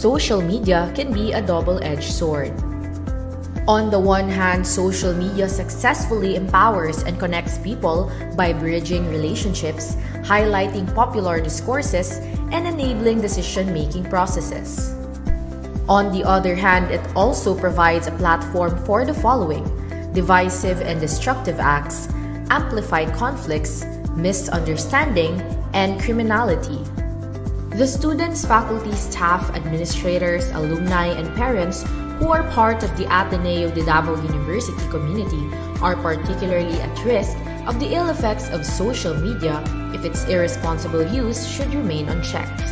social media can be a double-edged sword. On the one hand, social media successfully empowers and connects people by bridging relationships, highlighting popular discourses, and enabling decision-making processes. On the other hand, it also provides a platform for the following: divisive and destructive acts, amplified conflicts, misunderstanding, and criminality. The students, faculty, staff, administrators, alumni, and parents who are part of the Ateneo de Davao University community are particularly at risk of the ill effects of social media if its irresponsible use should remain unchecked.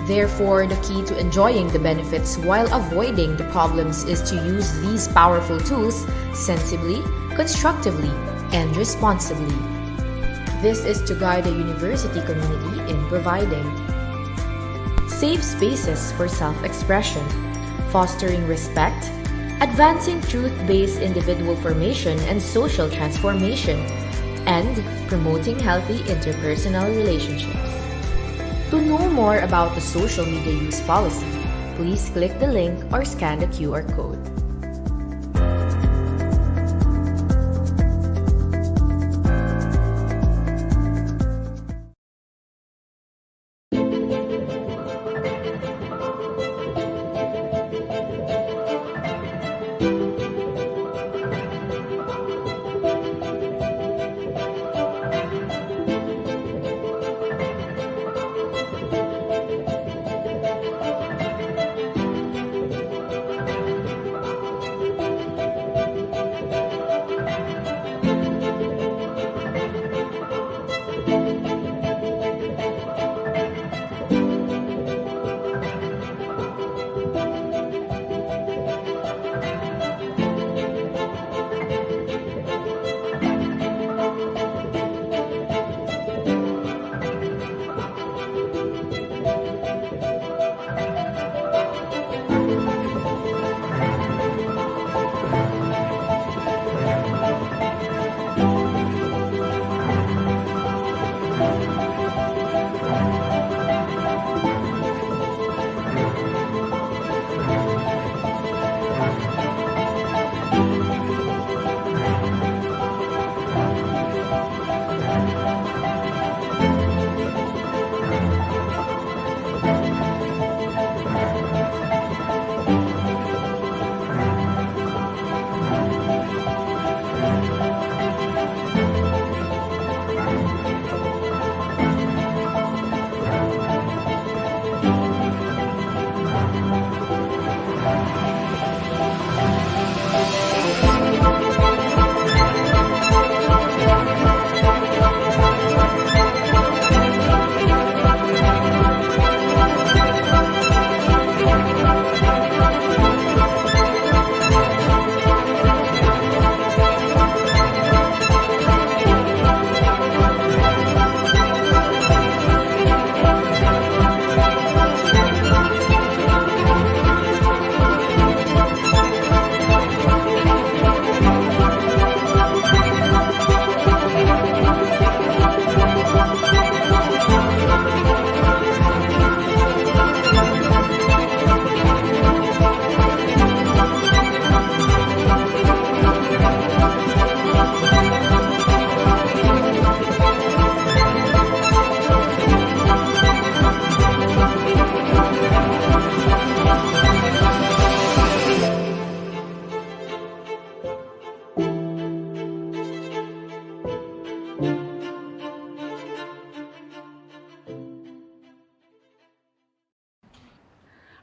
Therefore, the key to enjoying the benefits while avoiding the problems is to use these powerful tools sensibly, constructively, and responsibly. This is to guide the university community in providing safe spaces for self-expression, fostering respect, advancing truth-based individual formation and social transformation, and promoting healthy interpersonal relationships. To know more about the social media use policy, please click the link or scan the QR code.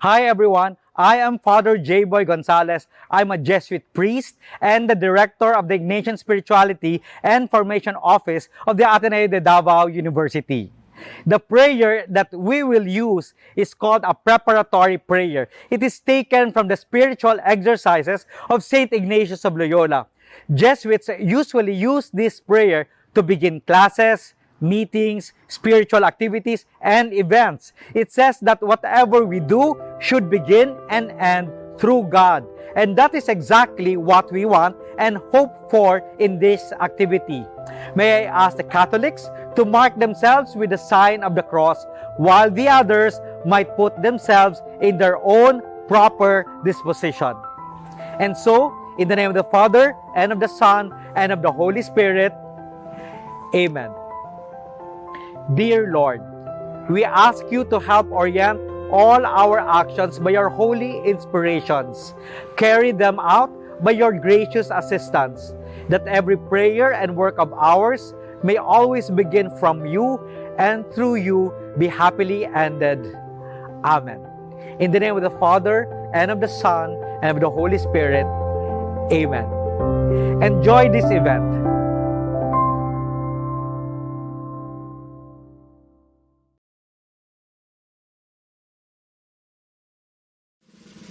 Hi everyone, I am Father J. Boy Gonzalez. I'm a Jesuit priest and the Director of the Ignatian Spirituality and Formation Office of the Ateneo de Davao University. The prayer that we will use is called a preparatory prayer. It is taken from the spiritual exercises of St. Ignatius of Loyola. Jesuits usually use this prayer to begin classes, meetings, spiritual activities, and events. It says that whatever we do should begin and end through God. And that is exactly what we want and hope for in this activity. May I ask the Catholics to mark themselves with the sign of the cross, while the others might put themselves in their own proper disposition. And so, in the name of the Father, and of the Son, and of the Holy Spirit, Amen. Dear Lord, we ask you to help orient all our actions by your holy inspirations. Carry them out by your gracious assistance, that every prayer and work of ours may always begin from you and through you be happily ended. Amen. In the name of the Father, and of the Son, and of the Holy Spirit, Amen. Enjoy this event.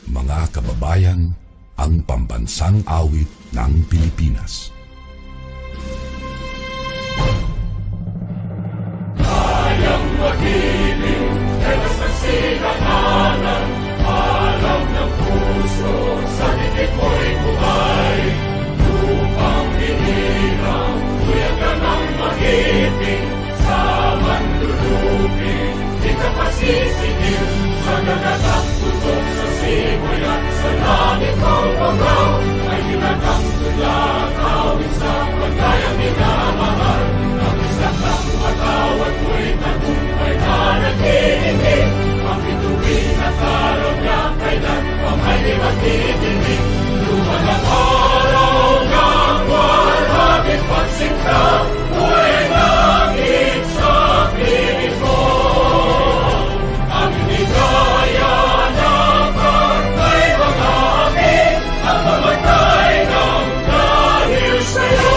Mga kababayan, ang pambansang awit ng Pilipinas. Kayang magiliw, telas ng sinananan, alam ng puso, sa dikit mo'y buhay. Lupang hinirang, tuyagan ang magipin, sa manlulupin, di ka pasisigil, sa gagatak tutok sa simoy at sa langit mong bangaw, ay ginagang tulad, awit sa pagkayang minamahal. Ang isang ng matawad mo'y tagumpay na nagtitingin, ang bituin at araw niya kailan pang ay di magtitingin. Luman ang araw ng walhagin pagsinta, mo'y langit sa piling ko. Ang hinigaya ng pagkay mga amin, ang mamatay ng dahil sa'yo.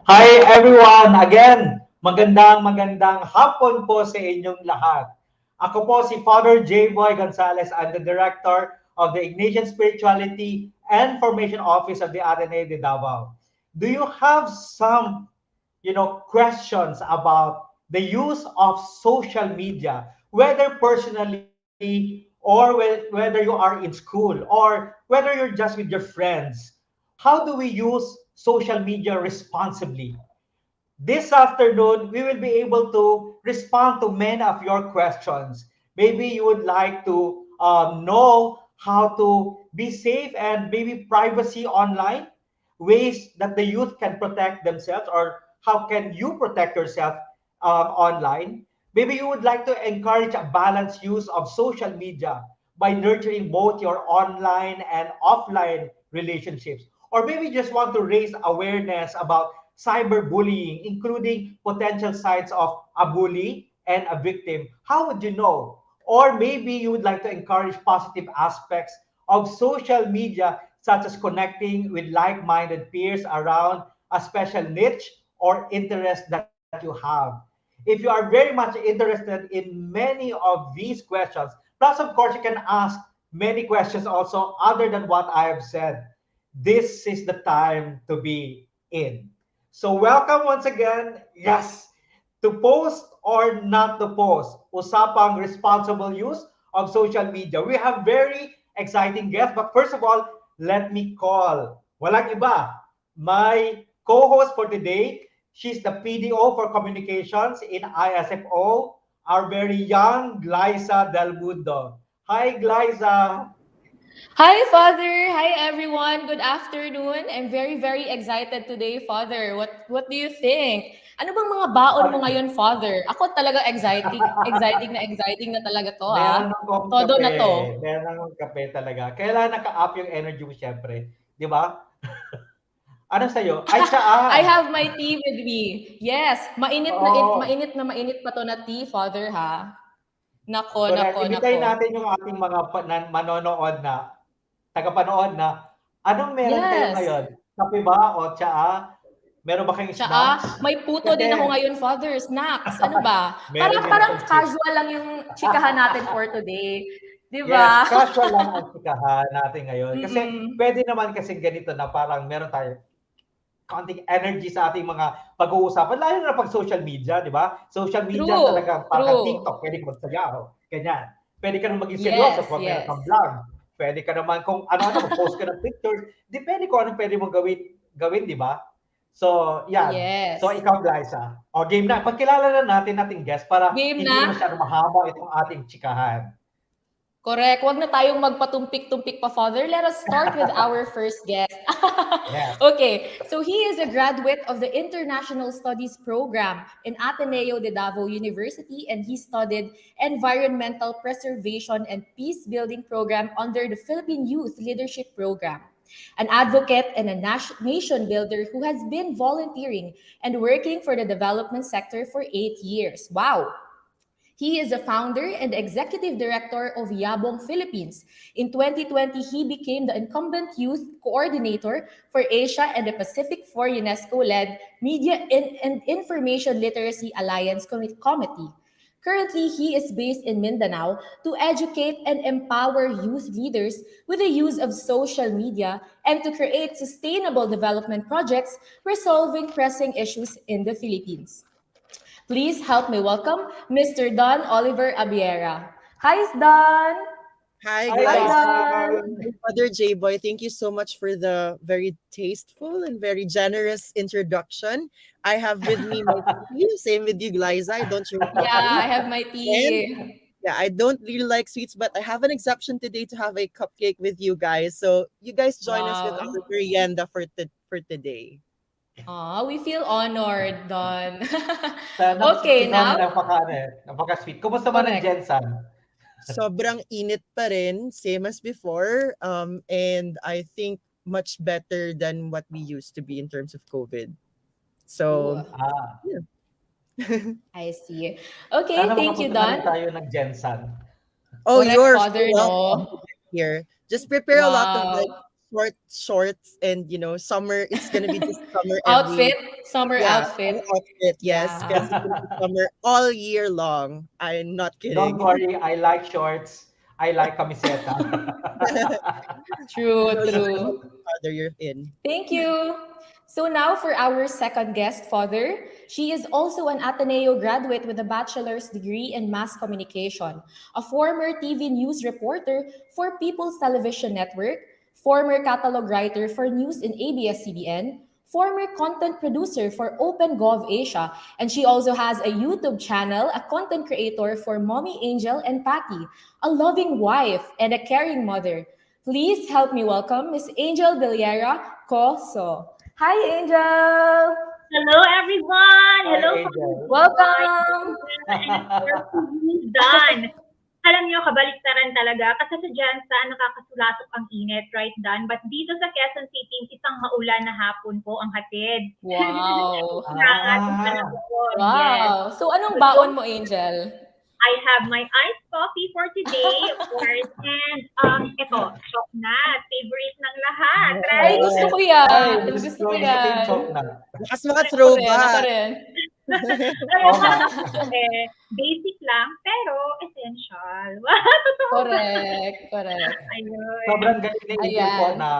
Hi everyone! Again, magandang hapon po sa inyong lahat. Ako po si Father J. Boy Gonzalez. I'm the Director of the Ignatian Spirituality and Formation Office of the Ateneo de Davao. Do you have some, questions about the use of social media, whether personally or whether you are in school or whether you're just with your friends? How do we use social media responsibly? This afternoon, we will be able to respond to many of your questions. Maybe you would like to know how to be safe and maybe privacy online, ways that the youth can protect themselves, or how can you protect yourself online. Maybe you would like to encourage a balanced use of social media by nurturing both your online and offline relationships. Or maybe you just want to raise awareness about cyberbullying, including potential sides of a bully and a victim. How would you know? Or maybe you would like to encourage positive aspects of social media, such as connecting with like minded peers around a special niche or interest that you have. If you are very much interested in many of these questions, plus, of course, you can ask many questions also other than what I have said. This is the time to be in. So welcome once again. Yes, to post or not to post. Usapang responsible use of social media. We have very exciting guests. But first of all, let me call. Walang iba. My co-host for today. She's the PDO for Communications in ISFO. Our very young Glyza Del Mundo. Hi, Glyza. Hi, Father. Hi, everyone. Good afternoon. I'm very, very excited today, Father. What do you think? Ano bang mga baon mo ngayon, Father? Ako talaga exciting na talaga to, Meron ah. akong Todo na kape. to. Meron akong kape talaga. Kailangan naka-up yung energy mo siyempre. Di ba? Ano sa'yo? Ay, I tsaan. have my tea with me. Yes, Oo. mainit pa to na tea, Father, ha. Nako, Correct. nako, Ibitayin nako. natin yung ating mga manonood na, tagapanood na, anong meron kayo Yes. ngayon? Kape ba o tsaa? Meron ba kayong Tsaa, snacks? may puto din ako Kasi, ngayon, Father. Snacks, ano ba? meron Parang din parang akong chips. casual lang yung chikahan natin for today. 'Di Yes, ba? casual lang ang chikahan natin ngayon. Kasi Mm. pwede naman kasi ganito na parang meron tayo konting energy sa ating mga pag-uusapan, lalo na pag social media, di ba? Social media True, talaga, parang true. TikTok, pwede ka magsayaw, ganyan. Pwede ka naman maging seryoso Yes, kung meron yes. kang vlog. Pwede ka naman kung ano-ano, mag-post ka ng pictures. Depende kung anong pwede mong gawin, di ba? So, yan. So, Yes. ikaw, Glyza. O, game na. Pagkilala na natin ating guest para Game hindi na na? masyadong mahaba itong ating chikahan. Correct. Huwag na tayong magpatumpik-tumpik pa, Father. Let us start with our first guest. Yes. Okay, so he is a graduate of the International Studies program in Ateneo de Davao University, and he studied Environmental Preservation and Peace Building program under the Philippine Youth Leadership Program. An advocate and a nation builder who has been volunteering and working for the development sector for 8 years. Wow. He is the founder and executive director of Yabong Philippines. In 2020, he became the incumbent youth coordinator for Asia and the Pacific for UNESCO-led Media and Information Literacy Alliance Committee. Currently, he is based in Mindanao to educate and empower youth leaders with the use of social media and to create sustainable development projects resolving pressing issues in the Philippines. Please help me welcome Mr. Don Oliver Abiera. Hi, Don. Hi, Hi, Hi, guys. Don. Don. Father J Boy, thank you so much for the very tasteful and very generous introduction. I have with me my tea, same with you, Glyza. I don't drink Yeah, coffee. I have my And tea. yeah, I don't really like sweets, but I have an exception today to have a cupcake with you guys. So you guys join us with Wow. our merienda for today. We feel honored, Don. Si Okay, Don, now, napaka-sweet. Kumusta man ang correct. Jensan? Sobrang init pa rin, same as before. And I think much better than what we used to be in terms of COVID. Ooh, So Ah, yeah. I see. Okay, sana thank you, makapunta na rin Don. tayo ng Jensan. Oh, Correct, you're so Father, welcome no? to get here. Just prepare a lot of like Wow. short shorts and summer. It's gonna be just summer every. Outfit, summer Yeah, outfit. outfit. Yes, Yeah. because it's gonna be summer all year long. I'm not Don't kidding. worry, I like shorts. I like camiseta. True, So you know true. what father you're in. Thank you. So now for our second guest, Father. She is also an Ateneo graduate with a bachelor's degree in mass communication, a former TV news reporter for People's Television Network, former catalog writer for news in ABS-CBN, former content producer for OpenGov Asia, and she also has a YouTube channel, a content creator for Mommy Angel and Patty, a loving wife and a caring mother. Please help me welcome Miss Angel Villera Coso. Hi, Angel! Hello, everyone! Hi, Hello, Angel. Panginoon! Welcome! And for who's done. Alam nyo, kabaliktaran talaga. Kasi sa Jansa, nakakasulasok ang init, right, Dan? But dito sa Quezon City, isang maulan na hapon po ang hatid. Wow! Nakakatawa yung Ah, panahon, yes. Wow! So anong baon mo, Angel? I have my iced coffee for today, of course. And ito, chocolate. Favorite ng lahat. Ay, Right? gusto ko ay, yan! gusto, Gusto ko gusto ko yung yan! chocolate. Lakas mga Ako rin, ako throwback. rin. Kaya Oo nga. parang basic lang, pero essential. Totoo ba? Correct, correct. Ayun. Sobrang galing ni Angel po Ayan. na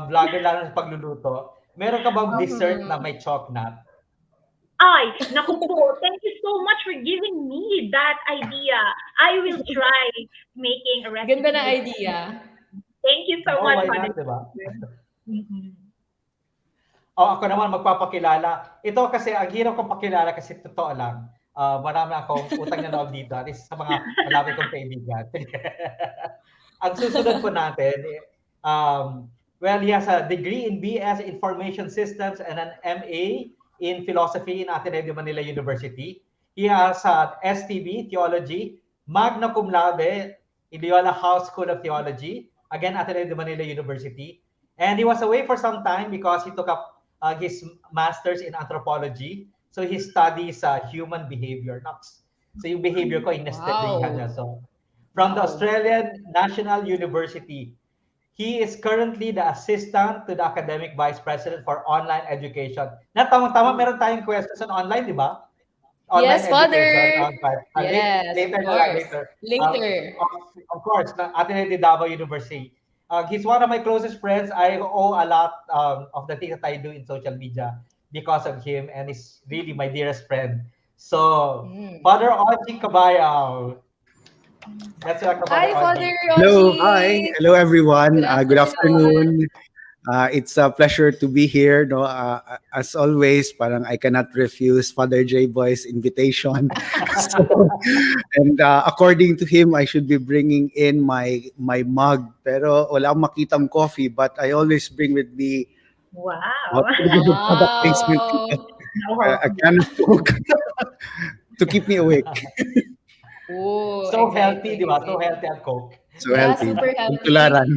vlogger lang sa pagluluto. Meron ka bang dessert na Mhm. may chocolate? Ay, naku po, thank you so much for giving me that idea. I will try making a recipe. Ganda na idea. Thank you so Oh, much, why Father. not, di ba? Mhm. Ako naman magpapakilala. Ito kasi, ang hirap kong pakilala kasi totoo lang. Marami akong utang na loob dito. At isa sa mga malapit kong kaibigan. Ang susunod po natin, well, he has a degree in BS Information Systems and an MA in Philosophy in Ateneo de Manila University. He has an STB, Theology, magna cum laude in Loyola House School of Theology, again, Ateneo de Manila University. And he was away for some time because he took up his master's in anthropology. So he studies human behavior. So yung behavior ko, in-studyhan niya. So from the Wow. Australian National University, he is currently the assistant to the academic vice president for online education. Na tama-tama, meron tayong questions on online, di ba? Online Yes, Father! Yes, later of na lang, course. later. Later. Of course, Ateneo de Davao University. He's one of my closest friends. I owe a lot of the things that I do in social media because of him, and he's really my dearest friend. So, Father Ochi Cabayao. Let's welcome Hi, Father Father Ochi. Hello, Rochi! hi. Hello, everyone. Good Good afternoon. afternoon. It's a pleasure to be here. No, as always, parang I cannot refuse Father J Boy's invitation. So, and according to him, I should be bringing in my mug. Pero wala akong makitang coffee, but I always bring with me Wow. product placement, Wow! a can of Coke to keep me awake. Oh, So healthy, exciting, di ba? So exciting. healthy and Coke. So Yeah, healthy. super healthy. Tularan.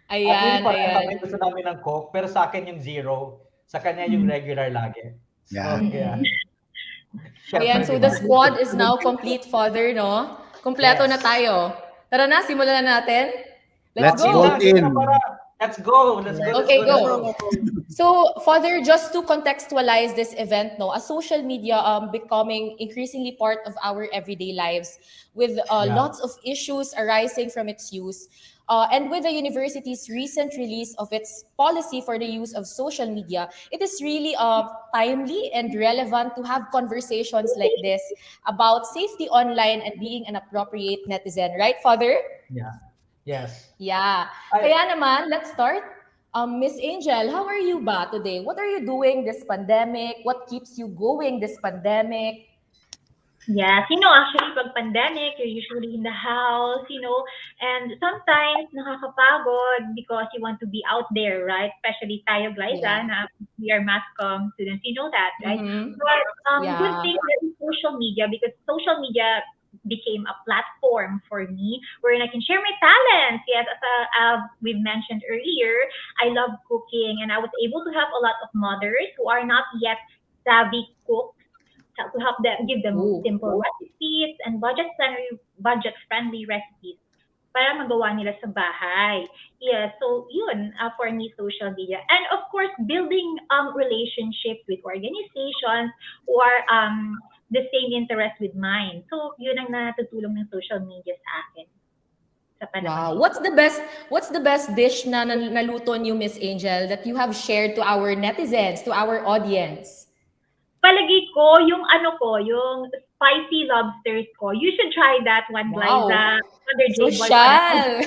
Ayan, Actually, ayan. kami gusto namin ng Coke, pero sa akin yung zero. Sa kanya yung regular lagi. So, Yeah. yeah. Ayan, Siyempre, so di the ba? squad is now complete, Father, no? Kompleto Yes. na tayo. Tara na, simulan na natin. Let's Let's go! vote in. Let's go. Let's go. Okay, Let's go. So, Father, just to contextualize this event, no, as social media becoming increasingly part of our everyday lives, with Yeah. lots of issues arising from its use, and with the university's recent release of its policy for the use of social media, it is really timely and relevant to have conversations like this about safety online and being an appropriate netizen, right, Father? Yeah. Yes. Yeah. I- Kaya naman, let's start. Miss Angel, how are you ba today? What are you doing this pandemic? What keeps you going this pandemic? Yes, actually, pag pandemic, you're usually in the house, and sometimes nakakapagod because you want to be out there, right? Especially tayo, Glyza, Yeah. na we are mass comm students, you know that, right? Mhm. But good Yeah. thing there is social media because social media became a platform for me wherein I can share my talents. Yes, as we've mentioned earlier, I love cooking and I was able to help a lot of mothers who are not yet savvy cooks to help them give them Ooh. simple recipes and budget friendly recipes. para magawa nila sa bahay. Yeah, so yun, for me, social media. And of course, building relationships with organizations who are the same interest with mine. So yun ang natutulong ng social media sa akin sa panahon Wow. ngayon. What's the best dish na naluto niyo, Miss Angel, that you have shared to our netizens, to our audience? Palagay ko, yung spicy lobsters ko. You should try that one, Wow. Liza. Mother J-Boy. Social.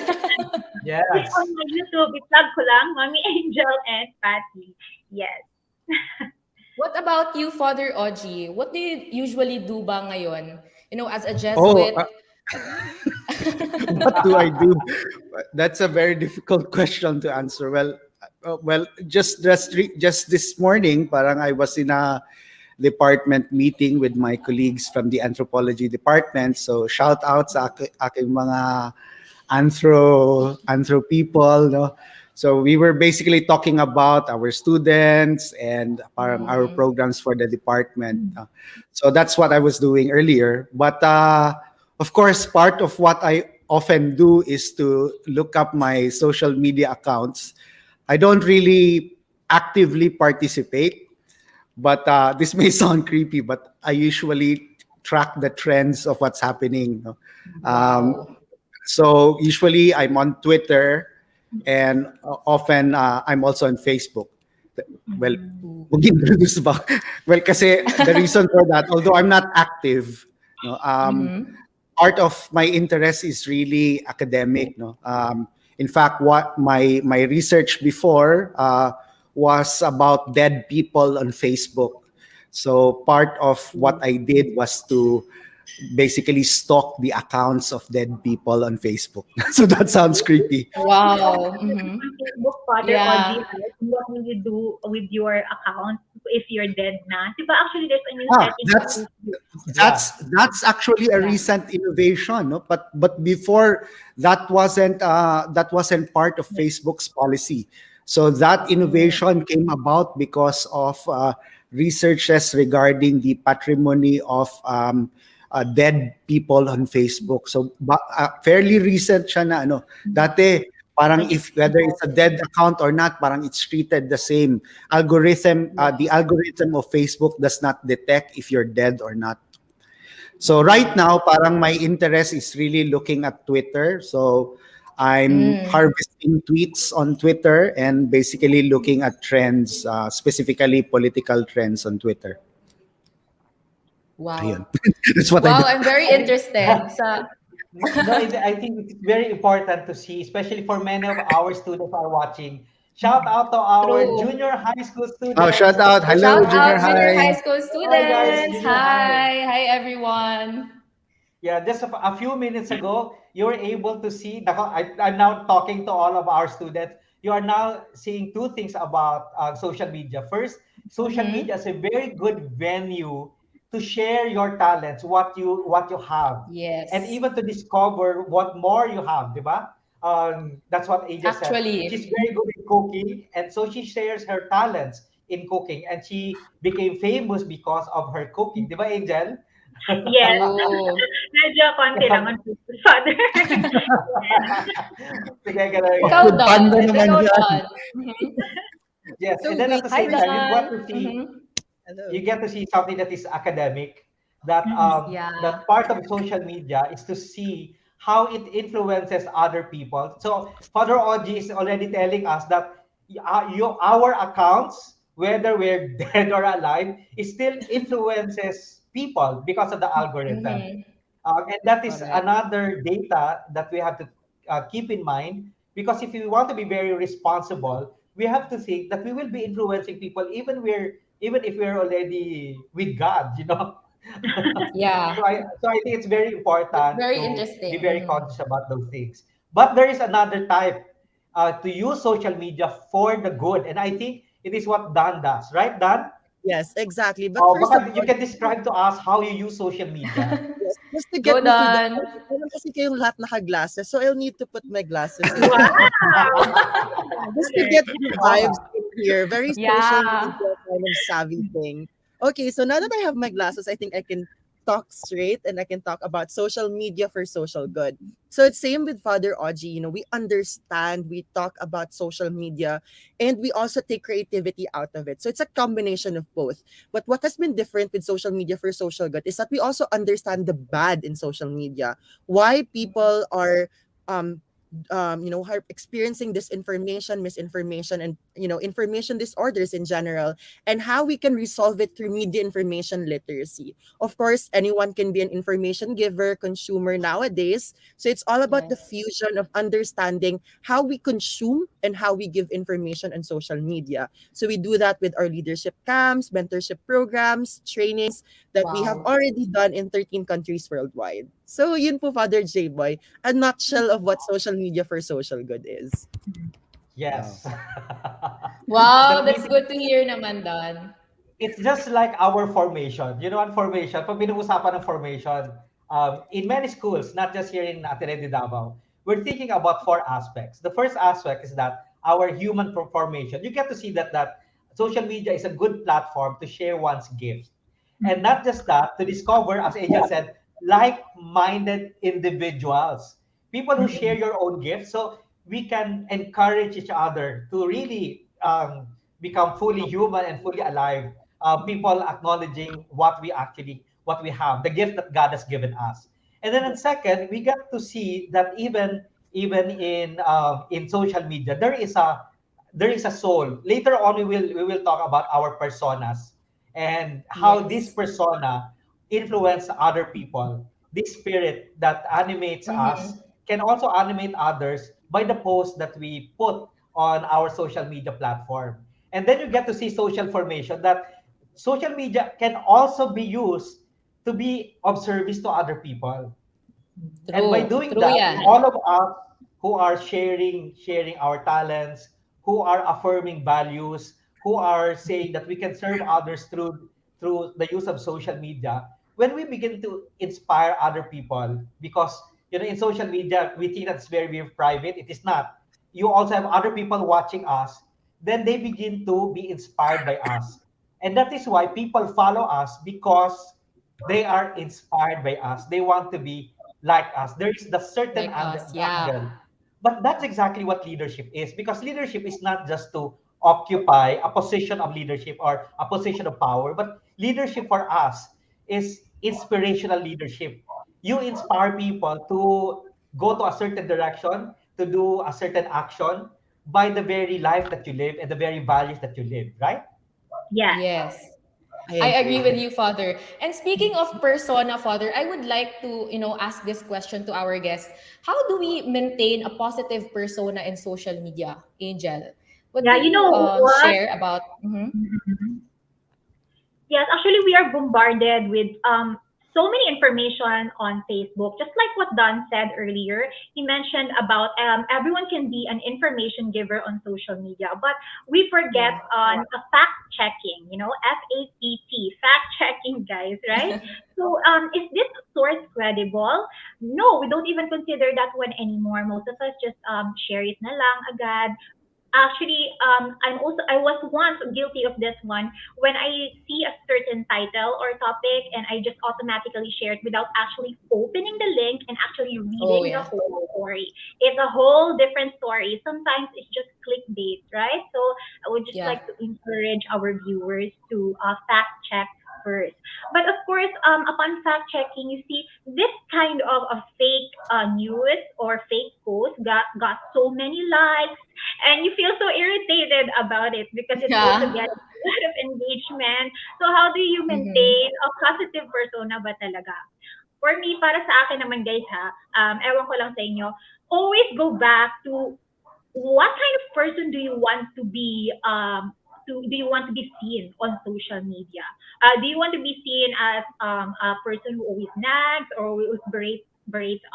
Yes. It's on my YouTube. I-plug ko lang, Mommy Angel and Patty. Yes. What about you, Father Oji? What do you usually do ba ngayon? As a Oh, Jesuit. what do I do? That's a very difficult question to answer. Well, just this morning, parang I was in a department meeting with my colleagues from the anthropology department. So shout out sa aking mga anthro people, no? So we were basically talking about our students and our programs for the department. So that's what I was doing earlier. But of course, part of what I often do is to look up my social media accounts. I don't really actively participate, but this may sound creepy, but I usually track the trends of what's happening. So usually I'm on Twitter, and often I'm also on Facebook. Well, mag-introduce ba? Well, kasi the reason for that, although I'm not active, no, part of my interest is really academic. No, in fact, what my research before was about dead people on Facebook. So part of what I did was to basically stalk the accounts of dead people on Facebook. So that sounds creepy. Wow. On Facebook, Father Yeah. Oji, what will you do with your account if you're dead na? Diba actually there's a new Ah, setting. that's actually a recent innovation, no? But before that wasn't part of Facebook's policy. So that innovation came about because of researches regarding the patrimony of dead people on Facebook. So fairly recent siya na ano. Dati parang if whether it's a dead account or not, parang it's treated the same. The algorithm of Facebook does not detect if you're dead or not. So right now, parang my interest is really looking at Twitter. So I'm harvesting tweets on Twitter and basically looking at trends, specifically political trends on Twitter. Wow. Ayun. That's what I Wow, do. I'm very interested sa No, I think it's very important to see, especially for many of our students who are watching. Shout out to our True. junior high school students. Oh, shout out. Hello, Shout junior out junior high. high school Hi, guys, students. junior high. Hi everyone. Yeah, just a few minutes ago, you were able to see. I'm now talking to all of our students. You are now seeing two things about social media. First, social media is a very good venue to share your talents, what you have, Yes. and even to discover what more you have, diba? That's what Aja said. Actually. She's very good at cooking, and so she shares her talents in cooking, and she became famous because of her cooking, diba, Angel? Yes. True. Medyo konti lang on Facebook, Father. Sige, ganun. Ikaw, Good Don. panda naman Ikaw, yan. Don. Yes, So and then at the hi, same time, you got Don. to see Hello. you get to see something that is academic. That Yeah. that part of social media is to see how it influences other people. So Father Oji is already telling us that our accounts, whether we're dead or alive, it still influences people because of the algorithm. And that is Correct. another data that we have to keep in mind, because if we want to be very responsible, we have to think that we will be influencing people even if we're already with God, you know. Yeah. So I think it's very important Very to interesting. be very conscious about those things. But there is another type to use social media for the good, and I think it is what Dan does, right, Dan? Yes, exactly. But Oh, first of baka you all, can describe to us how you use social media. yes, just to Go, get me through the Don. meron kasi kayong lahat naka-glasses, so I'll need to put my glasses in. Wow. Just to get the vibes in here. Very social Yeah. media kind of savvy thing. Okay, so now that I have my glasses, I think I can talk straight and I can talk about social media for social good. So it's same with Father Oji. We understand, we talk about social media, and we also take creativity out of it. So it's a combination of both. But what has been different with social media for social good is that we also understand the bad in social media. Why people are are experiencing disinformation, misinformation, and information disorders in general, and how we can resolve it through media information literacy. Of course, anyone can be an information giver, consumer nowadays. So it's all about the Yes. fusion of understanding how we consume and how we give information on social media. So we do that with our leadership camps, mentorship programs, trainings that we have Wow. already done in 13 countries worldwide. So yun po, Father J-Boy, a nutshell of what social media for social good is. Yes. Wow, That that's means good to hear naman, Don. it's just like our formation. You know what formation? Pag pinag-usapan ng formation, in many schools, not just here in Ateneo de Davao, we're thinking about four aspects. The first aspect is that our human formation. You get to see that social media is a good platform to share one's gifts. And not just that, to discover, as Angel said, like-minded individuals, people who share your own gifts. So we can encourage each other to really become fully human and fully alive. People acknowledging what we have, the gift that God has given us. And then, in second, we get to see that even in social media, there is a soul. Later on, we will talk about our personas and how this Yes. persona influence other people. This spirit that animates us Mm-hmm. can also animate others by the post that we put on our social media platform. And then you get to see social formation, that social media can also be used to be of service to other people. And by True. doing True that, yan. all of us who are sharing our talents, who are affirming values, who are saying that we can serve others through the use of social media, when we begin to inspire other people, because in social media we think that's very, very private. It is not. You also have other people watching us, then they begin to be inspired by us. And that is why people follow us, because they are inspired by us. They want to be like us. There is the certain Like us. Yeah. angle. But that's exactly what leadership is, because leadership is not just to occupy a position of leadership or a position of power, but leadership for us is inspirational leadership. You inspire people to go to a certain direction, to do a certain action by the very life that you live and the very values that you live, right? Yes. Yes. I I agree agree. with you, Father. And speaking of persona, Father, I would like to, ask this question to our guests. How do we maintain a positive persona in social media, Angel? What Yeah, can you you know what? share about? Mhm. Yes, actually, we are bombarded with so many information on Facebook. Just like what Don said earlier, he mentioned about everyone can be an information giver on social media, but we forget Yeah. on a fact checking. FACT, fact checking, guys, right? So, is this source credible? No, we don't even consider that one anymore. Most of us just share it na lang agad. Actually, I was once guilty of this one when I see a certain title or topic and I just automatically share it without actually opening the link and actually Oh, reading the yeah. whole story. It's a whole different story. Sometimes it's just clickbait, right? So I would just Yeah. like to encourage our viewers to fact check first. But of course, upon fact checking, you see this kind of a fake news or fake post got so many likes, and you feel so irritated about it because it's also Yeah. getting a lot of engagement. So how do you Mm-hmm. maintain a positive persona ba talaga? For me, para sa akin naman guys ha, ewan ko lang sa inyo, always go back to what kind of person do you want to be do you want to be seen on social media? Do you want to be seen as a person who always nags or who berates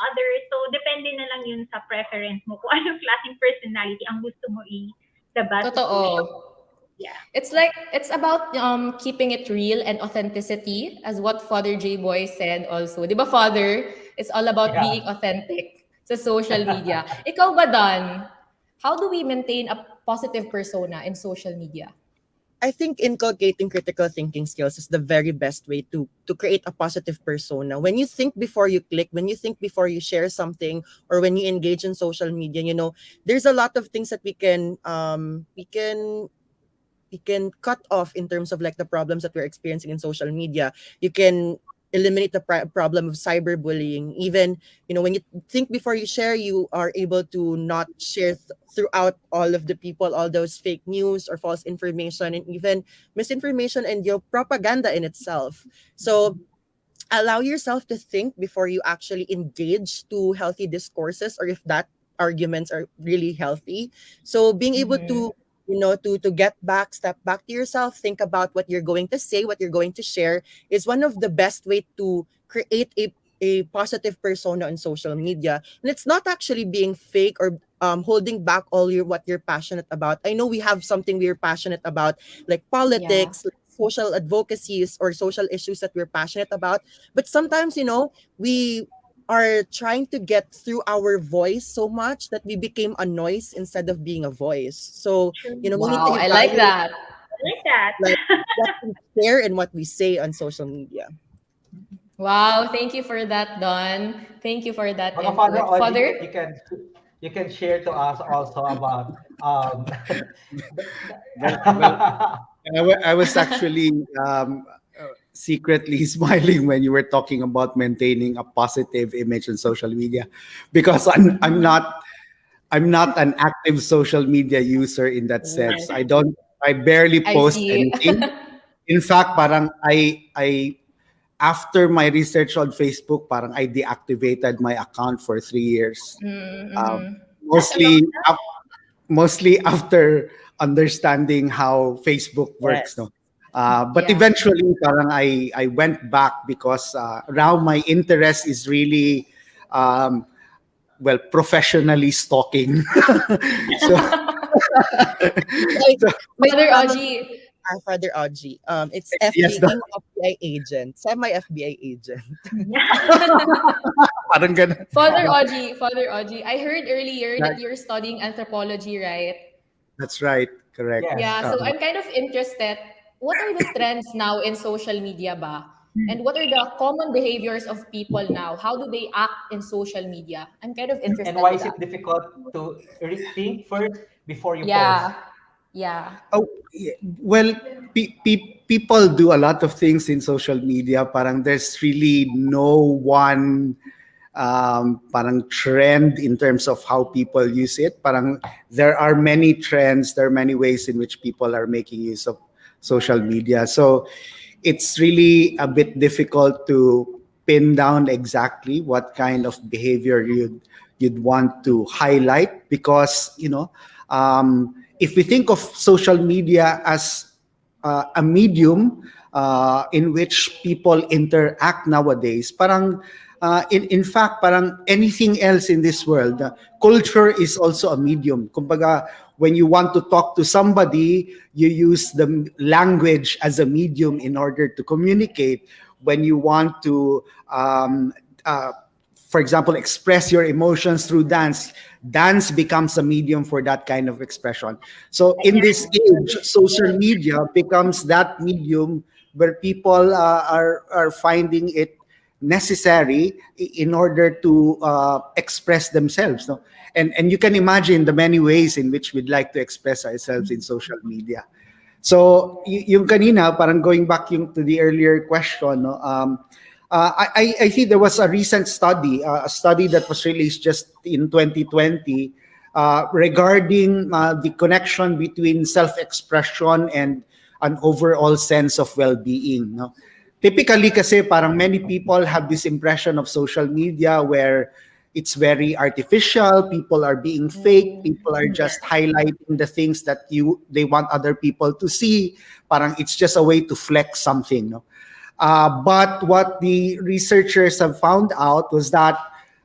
others? So depende na lang yun sa preference mo kung anong klaseng personality ang gusto mo i-labas sa social. Totoo. Yeah. It's about keeping it real and authenticity, as what Father J Boy said also. 'Di ba, Father? It's all about Yeah. being authentic sa social media. Ikaw ba, Don? How do we maintain a positive persona in social media? I think inculcating critical thinking skills is the very best way to create a positive persona. When you think before you click, when you think before you share something, or when you engage in social media, there's a lot of things that we can cut off in terms of like the problems that we're experiencing in social media. You can eliminate the problem of cyberbullying. Even, when you think before you share, you are able to not share throughout all of the people, all those fake news or false information, and even misinformation and your propaganda in itself. So allow yourself to think before you actually engage to healthy discourses, or if that arguments are really healthy. So being able Mhm. to get back, step back to yourself, think about what you're going to say, what you're going to share, is one of the best way to create a positive persona on social media. And it's not actually being fake or holding back all what you're passionate about. I know we have something we're passionate about, like Yeah. politics, like social advocacies, or social issues that we're passionate about. But sometimes, we are trying to get through our voice so much that we became a noise instead of being a voice. So, True. we need to Wow, I like evaluate that. I like that. like what we share and what we say on social media. Wow, thank you for that, Don. Thank you for that Mga Father input. Oji, Father? you can share to us also about Well, I was actually secretly smiling when you were talking about maintaining a positive image on social media, because I'm not an active social media user in that sense. I barely I post see. anything. In fact, parang I after my research on Facebook, parang I deactivated my account for 3 years. Um, Mm-hmm. That's a long mostly mostly after understanding how Facebook works, Yes. no. But Yeah. eventually, parang I went back because now my interest is really professionally stalking. so, Like, so my Father channel, Oji, Father Audrey, it's yes, FB, being an FBI agent, semi FBI agent. parang ganun. Father Oji, I heard earlier that That- you're studying anthropology, right? that's right, correct. yes. Yeah, so I'm kind of interested. What are the trends now in social media ba? And what are the common behaviors of people now? How do they act in social media? I'm kind of And interested why with is that. it difficult to think first before you post? Yeah. Yeah. Oh, yeah. Well, people do a lot of things in social media. Parang there's really no one parang trend in terms of how people use it. Parang there are many trends, there are many ways in which people are making use of social media. So it's really a bit difficult to pin down exactly what kind of behavior you'd want to highlight, because if we think of social media as a medium in which people interact nowadays, parang in fact, parang anything else in this world, culture is also a medium. Kumbaga, when you want to talk to somebody, you use the language as a medium in order to communicate. When you want to, uh, for example, express your emotions through dance, dance becomes a medium for that kind of expression. So in this age, social media becomes that medium where people are finding it necessary in order to express themselves, no? And you can imagine the many ways in which we'd like to express ourselves in social media. So yung kanina, parang going back to the earlier question, no? I see there was a recent study, a study that was released just in 2020, regarding the connection between self-expression and an overall sense of well-being, no? Typically kasi parang many people have this impression of social media where it's very artificial, people are being fake, Mm. people are just highlighting the things that they want other people to see. Parang it's just a way to flex something, no? But what the researchers have found out was that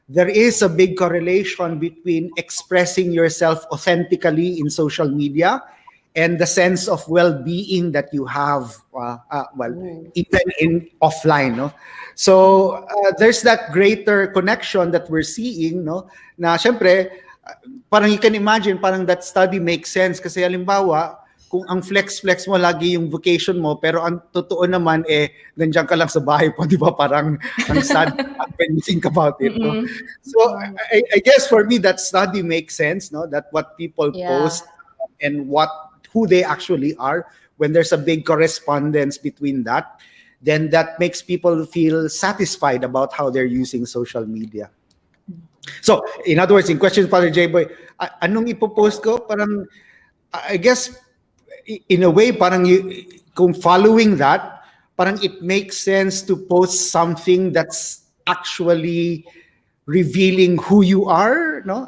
there is a big correlation between expressing yourself authentically in social media and the sense of well-being that you have, Ooh. even in offline, no? So there's that greater connection that we're seeing, no? Na syempre, parang you can imagine, parang that study makes sense kasi halimbawa, kung ang flex mo lagi yung vocation mo, pero ang totoo naman nandiyan ka lang sa bahay po, di ba? Parang ang sad when you think about it. No? So I guess for me that study makes sense, no? That what people post and who they actually are, when there's a big correspondence between that, then that makes people feel satisfied about how they're using social media. So, in other words, in question, Father J-Boy, anong ipopost ko? Parang, I guess, in a way, parang kung following that, parang it makes sense to post something that's actually revealing who you are, no?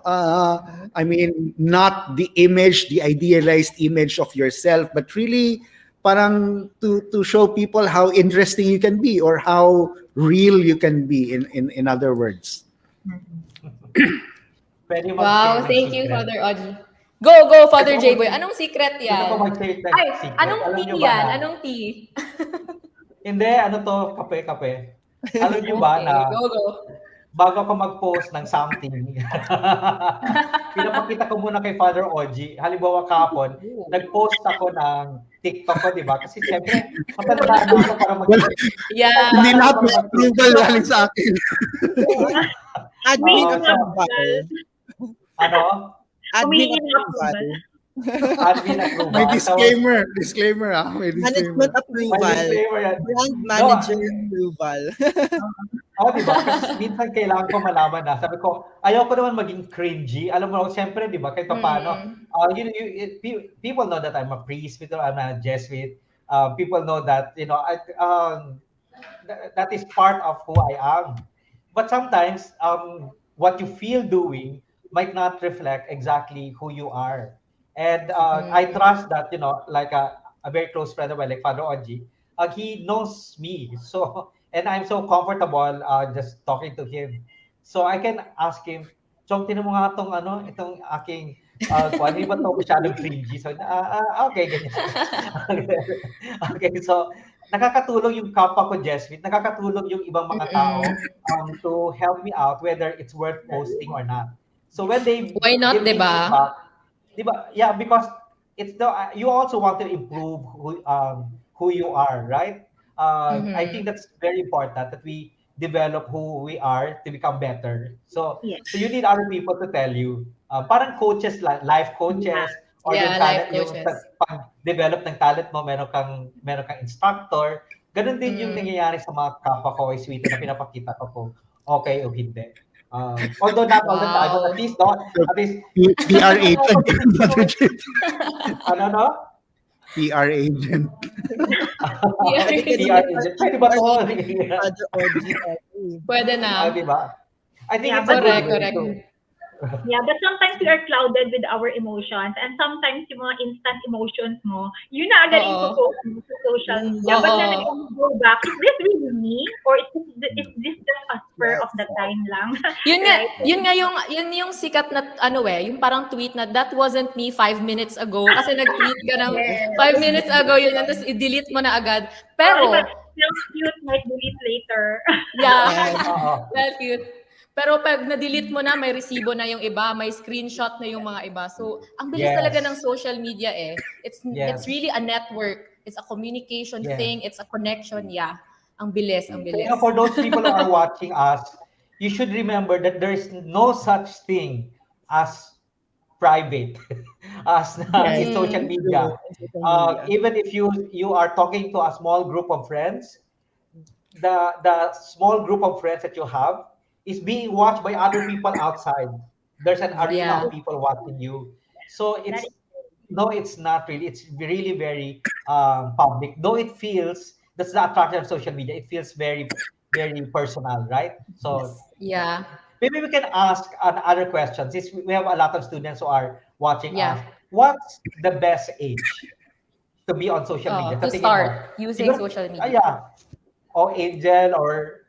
I mean, not the idealized image of yourself, but really parang to show people how interesting you can be or how real you can be, in other words. Pwede Wow, mag-share ng thank you, secret. Father Audrey. Go, Father Ito, J-Boy. Anong secret Gusto ko yan? mag-share ng Ay, secret. anong Alam tea nyo ba yan? na- Anong tea? Hindi, ano to? Kape. Alam nyo ba Okay, na go. bago ako mag-post ng something, pinapakita ko muna kay Father Oji. Halimbawa kahapon, nag-post ako ng TikTok ko, di ba? Kasi siyempre, matandaan na ako para Yeah. Hindi lahat may approval galing sa akin. Admin Oo, approval. Ano? Admin Humingi ng approval. Admin approval. May disclaimer. May disclaimer. Management May approval. disclaimer yan. Brand manager approval. Oo, di ba? Kasi minsan kailangan ko malaman na. Sabi ko, ayaw ko naman maging cringy. Alam mo, siyempre, di ba, kahit paano. People know that I'm a priest. People I'm a Jesuit. People know that, that is part of who I am. But sometimes, what you feel doing might not reflect exactly who you are. And I trust that, like a very close friend of mine, like Father Oji, he knows me. So, and I'm so comfortable just talking to him. So I can ask him, Chong, tinan mo nga itong aking, hindi ba ito masyadong cringy? So, okay, ganyan. Okay, so, nakakatulong yung kapwa ko, Jesuit, nakakatulong yung ibang mga tao to help me out whether it's worth posting or not. So when they Why not, give me diba? feedback, diba? Yeah, because it's you also want to improve who you are, right? I think that's very important that we develop who we are to become better. So Yes. so you need other people to tell you. Parang coaches, life coaches, or Yeah, yung life talent, yung coaches. pag-develop ng talent mo, meron kang instructor. Ganun din yung nangyayari sa mga kapwa ko, sweet na pinapakita ko kung okay o hindi. Although not all the time, but at least, PR agent. Father J. ano? PR agent. Yeah. PR agent. Pwede ba ito? Father Audrey. Pwede na. Diba? I think Yeah, it's a good way correct. to... Yeah, but sometimes we are clouded with our emotions, and sometimes yung mga instant emotions mo, yun na agad Oo. i-post mo sa social media. But then again, you go back, is this really me? Or is this just a spur of the time lang? Yun yung sikat na yung parang tweet na that wasn't me 5 minutes ago kasi nag-tweet ka ng 5 minutes ago yun tapos i-delete mo na agad. Pero Yung cute might delete later. yeah, Oo. well cute. Pero pag na-delete mo na, may resibo na yung iba, may screenshot na yung mga iba. So, ang bilis Yes. talaga ng social media It's Yes. really a network. It's a communication Yes. thing. It's a connection. Yeah. Ang bilis. Kaya for those people who are watching us, you should remember that there is no such thing as private as in social media. Even if you are talking to a small group of friends, the small group of friends that you have is being watched by other people outside. There's an arena of people watching you. So it's not really. It's really very public. Though it feels, that's the attraction of social media. It feels very, very personal, right? So Yeah. maybe we can ask other questions. Since we have a lot of students who are watching us. Yeah. What's the best age to be on social media? To Sa tingin start mo? using Siguro- social media. Yeah. O Angel or,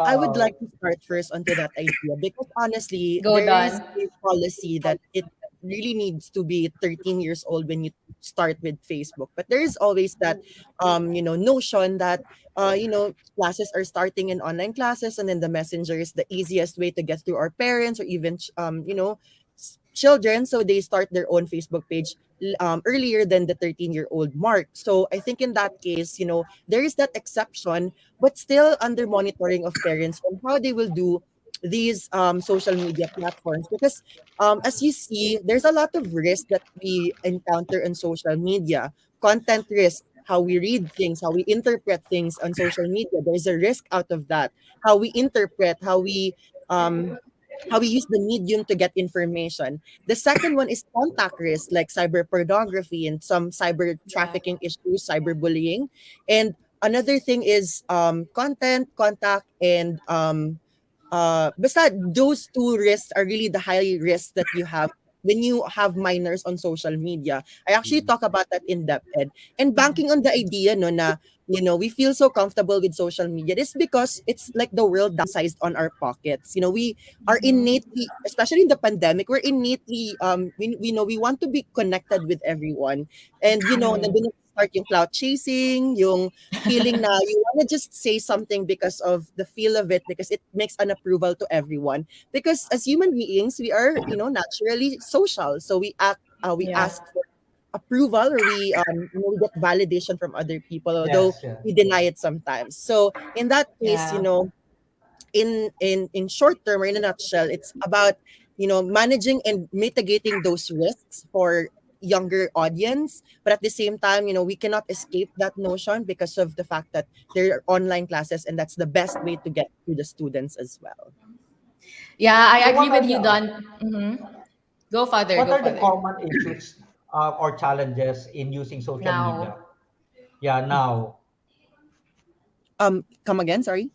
I would like to start first onto that idea because honestly, Go, there is Don. a policy that it really needs to be 13 years old when you start with Facebook. But there is always that notion that classes are starting in online classes and then the messenger is the easiest way to get through our parents or even children, so they start their own Facebook page earlier than the 13-year-old mark. So I think in that case, there is that exception, but still under monitoring of parents on how they will do these social media platforms, because as you see, there's a lot of risk that we encounter on social media. Content risk, how we read things, how we interpret things on social media. There's a risk out of that. How we interpret, um, how we use the medium to get information. The second one is contact risk, like cyber pornography and some cyber Yeah. trafficking issues, cyberbullying. And another thing is content, contact, and basta those two risks are really the high risks that you have when you have minors on social media. I actually talk about that in depth, Ed. And banking on the idea, no, na, we feel so comfortable with social media. This because it's like the world downsized on our pockets. We are innately, especially in the pandemic, we're innately, we know we want to be connected with everyone. And, nandun na start yung cloud chasing, yung feeling na you want to just say something because of the feel of it, because it makes an approval to everyone. Because as human beings, we are, naturally social. So we Yeah. ask for approval, or we get validation from other people, although Yes, yeah. we deny it sometimes. So in that case, Yeah. in short term, or in a nutshell, it's about managing and mitigating those risks for younger audience, but at the same time, we cannot escape that notion because of the fact that there are online classes, and that's the best way to get to the students as well. Yeah, I So agree with you, Don. Go, Father. what Go, are the Father. common issues or challenges in using social media? Now. Yeah, now. Come again, sorry.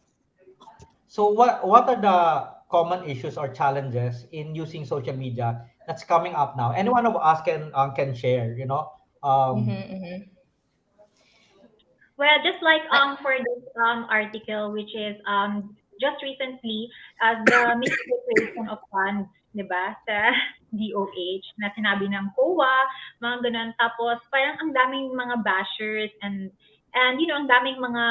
So what are the common issues or challenges in using social media that's coming up now? Any one of us can share, you know. Um, Well, just like I, for this article, which is just recently, as the misappropriation of funds, di ba, sa DOH, na sinabi ng COA, mga ganun. Tapos, parang ang daming mga bashers and ang daming mga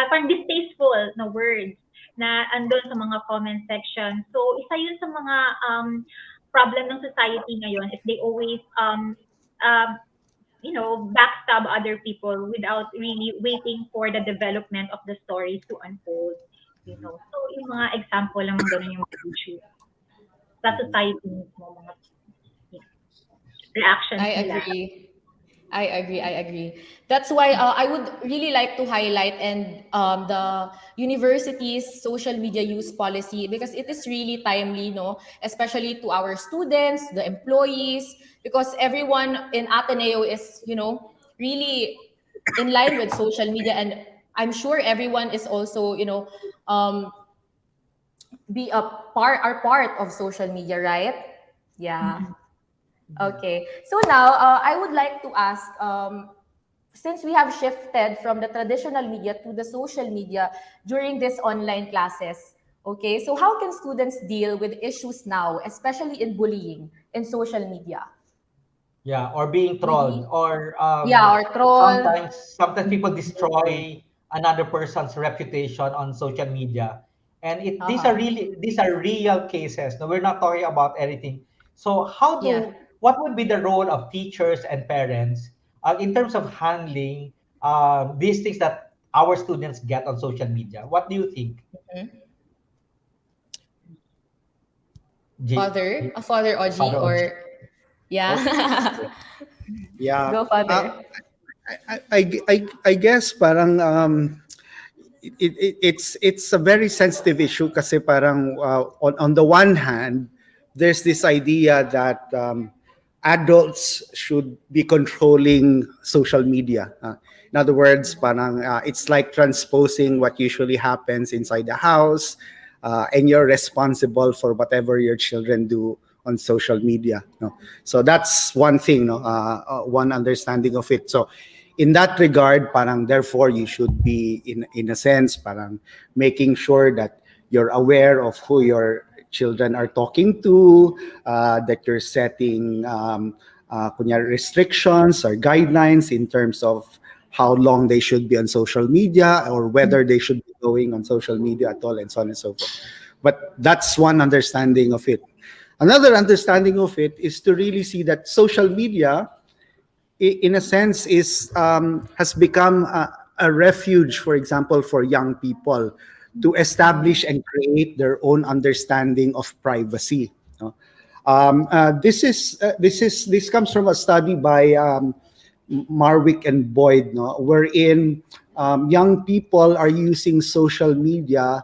parang distasteful na words na andun sa mga comment section. So, isa yun sa mga problem ng society ngayon is they always um, backstab other people without really waiting for the development of the stories to unfold. So, yung mga example lang ng ganun yung mga issues sa society mismo, mga reactions I nila. agree. That's why I would really like to highlight and the university's social media use policy, because it is really timely, no? Especially to our students, the employees, because everyone in Ateneo is, really in line with social media, and I'm sure everyone is also, um, be are part of social media, right? Yeah. Okay. So now, I would like to ask, since we have shifted from the traditional media to the social media during these online classes, okay, so how can students deal with issues now, especially in bullying in social media? yeah, or being trolled, Maybe, or yeah, or troll. sometimes people destroy another person's reputation on social media, and Uh-huh. these are real cases. No, we're not talking about anything. So Yeah. what would be the role of teachers and parents in terms of handling these things that our students get on social media? What do you think, G? Father Oji, Father Oji? or yeah. Yeah. Go, Father. I guess parang it's a very sensitive issue kasi parang on the one hand there's this idea that adults should be controlling social media. In other words, parang it's like transposing what usually happens inside the house, and you're responsible for whatever your children do on social media. No? So that's one thing, no? One understanding of it. So in that regard, parang therefore you should be in a sense parang making sure that you're aware of who your children are talking to, that you're setting kunyari restrictions or guidelines in terms of how long they should be on social media or whether they should be going on social media at all, and so on and so forth. But that's one understanding of it. Another understanding of it is to really see that social media, in a sense, is has become a refuge, for example, for young people to establish and create their own understanding of privacy. No? This comes from a study by Marwick and Boyd, no, wherein young people are using social media,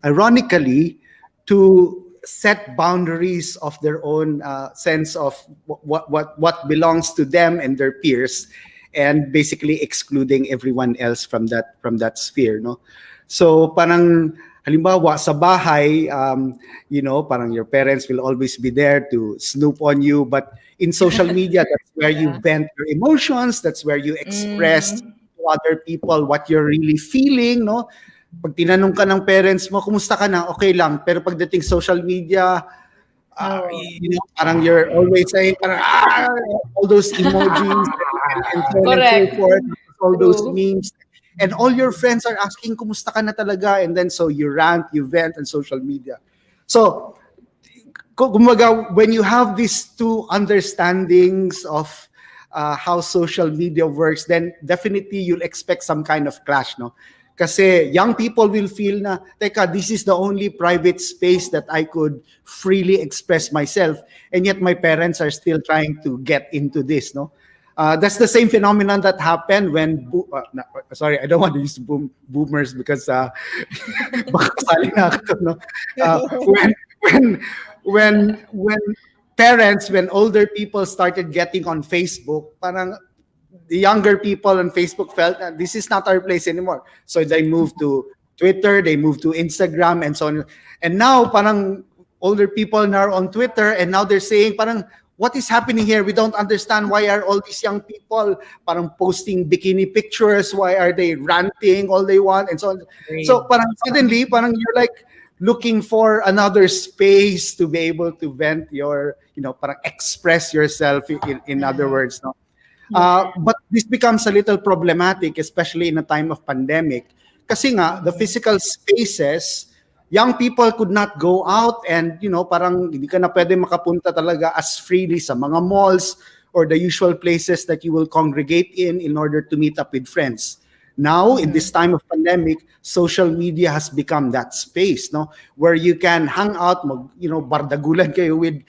ironically, to set boundaries of their own sense of what belongs to them and their peers, and basically excluding everyone else from that sphere, no. So parang halimbawa sa bahay, parang your parents will always be there to snoop on you, but in social media, that's where you vent your emotions, that's where you express to other people what you're really feeling, no. Pag tinanong ka ng parents mo, kumusta ka na? Okay lang. Pero pagdating social media, parang you're always saying, parang, all those emojis and so on and so Correct. forth, all those True. memes. And all your friends are asking, kumusta ka na talaga? And then so you rant, you vent on social media. So, kumbaga, when you have these two understandings of how social media works, then definitely you'll expect some kind of clash, no? Kasi young people will feel na, teka, this is the only private space that I could freely express myself, and yet my parents are still trying to get into this, no? That's the same phenomenon that happened when, sorry, I don't want to use boomers because baka kasali na ako, no? When parents, when older people started getting on Facebook, parang the younger people on Facebook felt that this is not our place anymore. So they moved to Twitter, they moved to Instagram, and so on. And now, parang older people now on Twitter, and now they're saying, parang, what is happening here? We don't understand. Why are all these young people parang posting bikini pictures? Why are they ranting all they want? And so on. So parang suddenly, parang you're like looking for another space to be able to vent your, parang express yourself in other words, no? But this becomes a little problematic, especially in a time of pandemic. Kasi nga, the physical spaces, young people could not go out and, parang hindi ka na pwede makapunta talaga as freely sa mga malls or the usual places that you will congregate in order to meet up with friends. Now, in this time of pandemic, social media has become that space, no, where you can hang out, bardagulan kayo with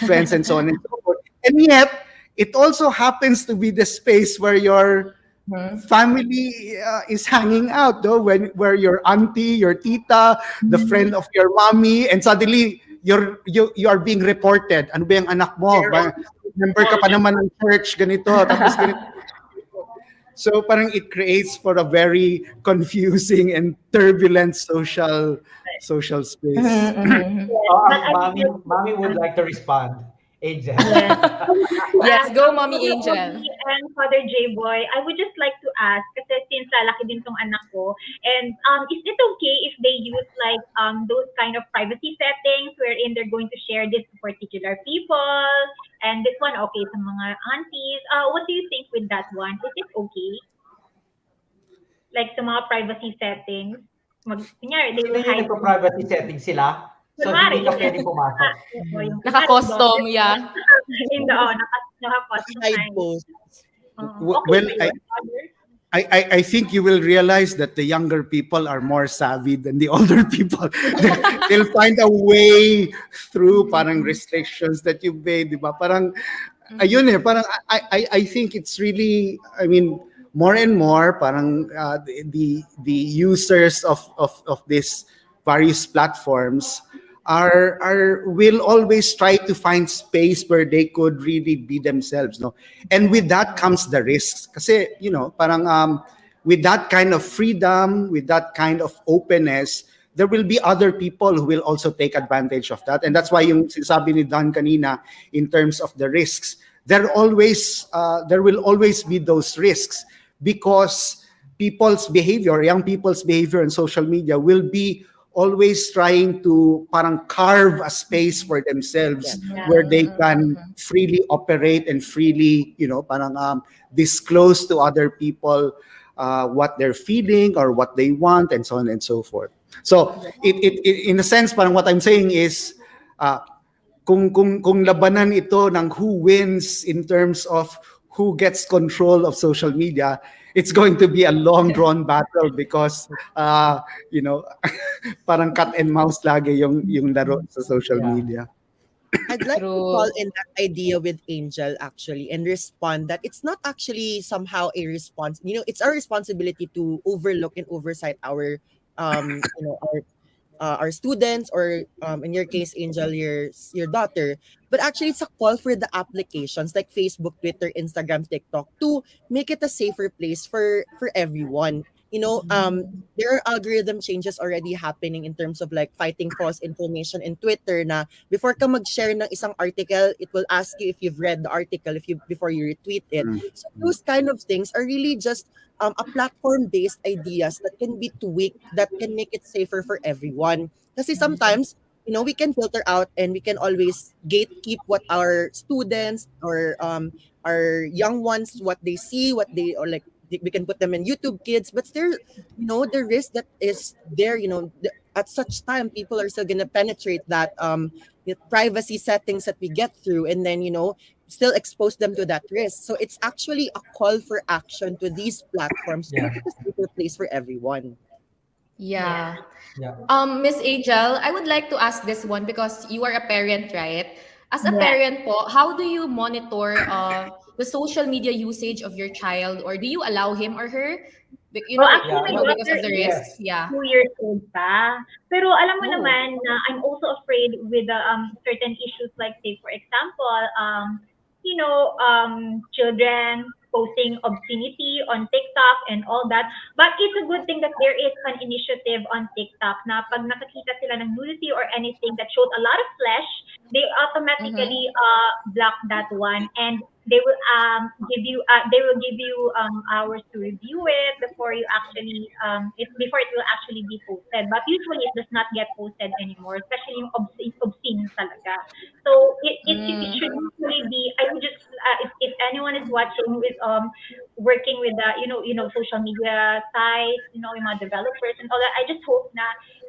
friends and so on and so forth. And yet, it also happens to be the space where your family is hanging out, though, where your auntie, your tita, the friend of your mommy, and suddenly you are being reported. Ano ba yung anak mo? Member ka pa naman ng church, ganito, tapos ganito. So parang it creates for a very confusing and turbulent social space. Mommy would like to respond. Angel. Yes, go, Mommy Father Angel. Ogie and Father J-Boy, I would just like to ask, kasi since lalaki din tong anak ko, and is it okay if they use like those kind of privacy settings wherein they're going to share this to particular people, and this one okay sa mga aunties? What do you think with that one? Is it okay? Like sa mga privacy settings, kunyari, they will hide. Privacy settings sila. So, hindi ka pwede pumasok. Naka-custom, yeah. Naka-custom. Hide posts. Well, I think you will realize that the younger people are more savvy than the older people. They'll find a way through parang restrictions that you've made, di ba? Parang, ayun parang I think it's really, I mean, more and more, parang the users of these various platforms will always try to find space where they could really be themselves, no? And with that comes the risks. Kasi, parang with that kind of freedom, with that kind of openness, there will be other people who will also take advantage of that. And that's why yung sinasabi ni Don kanina in terms of the risks, there will always be those risks because young people's behavior on social media will be always trying to parang carve a space for themselves where they can freely operate and freely, parang disclose to other people what they're feeling or what they want and so on and so forth. So it in a sense, parang what I'm saying is kung labanan ito ng who wins in terms of who gets control of social media, it's going to be a long drawn battle because you know, parang cat and mouse lagi yung laro sa social media. I'd like to True. call in that idea with Angel actually and respond that it's not actually somehow a response. It's our responsibility to overlook and oversight our students, or in your case, Angel, your daughter. But actually, it's a call for the applications like Facebook, Twitter, Instagram, TikTok to make it a safer place for everyone. There are algorithm changes already happening in terms of like fighting false information in Twitter. Na before ka mag-share ng isang article, it will ask you if you've read the article if you before you retweet it. So those kind of things are really just a platform-based ideas that can be tweaked, that can make it safer for everyone. Kasi sometimes, we can filter out and we can always gatekeep what our students or our young ones, what they see, what they, or like, we can put them in YouTube Kids, but still, the risk that is there, at such time, people are still gonna penetrate that the privacy settings that we get through, and then, still expose them to that risk. So it's actually a call for action to these platforms to Yeah. make it a safer place for everyone. Yeah. Yeah. Miss Angel, I would like to ask this one because you are a parent, right? As a Yes. parent po, how do you monitor the social media usage of your child, or do you allow him or her? Well, actually, my Because daughter of the is risks. Yeah. 2 years old pa. Pero alam mo Oh. naman na I'm also afraid with the certain issues, like say for example, children posting obscenity on TikTok and all that. But it's a good thing that there is an initiative on TikTok na pag nakakita sila ng nudity or anything that shows a lot of flesh, they automatically block that one, and they will give you hours to review it before you actually before it will actually be posted. But usually it does not get posted anymore, especially yung obscene talaga. So it should usually be, I would just if anyone is watching who is working with the social media sites, yung mga developers and all that, I just hope na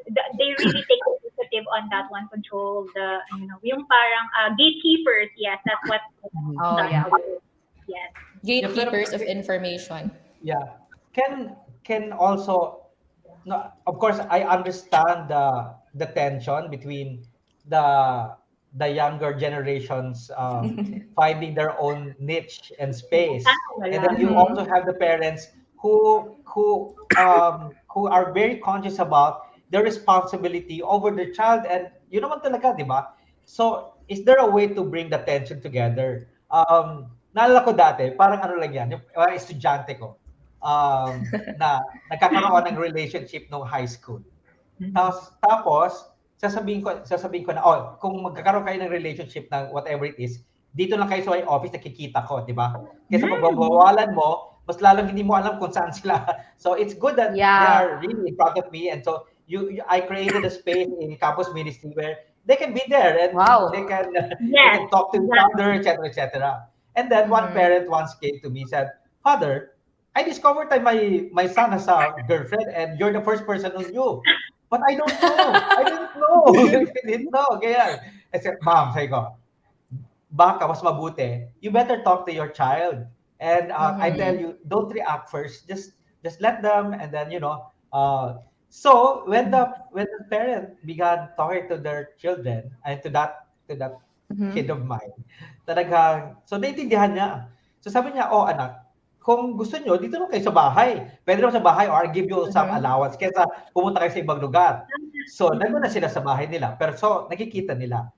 they really take initiative on that one, control the yung parang gatekeepers. Yes, that's what. Oh, yeah. Yes. Gatekeepers of information. Yeah. Can also, no, of course I understand the tension between the younger generations finding their own niche and space, and then you also have the parents who are very conscious about their responsibility over their child, and yun naman talaga, di ba? So is there a way to bring the tension together? Naalala ko dati, parang ano lang yan, yung estudyante ko, na nagkakaroon ng relationship nung high school. Tapos sasabihin ko na, kung magkakaroon kayo ng relationship ng whatever it is, dito lang kayo sa my office, nakikita ko, di ba? Kaysa pagbabawalan mo, mas lalong hindi mo alam kung saan sila. So it's good that they are really in front of me, and so I created a space in campus ministry where they can be there and they can talk to each other, etc., etc. And then one parent once came to me and said, "Father, I discovered that my son has a girlfriend, and you're the first person who knew. But I don't know. I didn't know. I didn't know." Kaya, I said, "Mom," sabi ko, "baka mas mabuti, you better talk to your child. And I tell you, don't react first. Just let them, and then so when the parent began talking to their children and to that kid of mine, talagang, so naintindihan niya. So sabi niya, "Oh anak, kung gusto nyo, dito lang kayo sa bahay. Pwede naman sa bahay, or I'll give you some allowance kaysa pumunta kayo sa ibang lugar." So nandun na sila sa bahay nila. Pero so nakikita nila.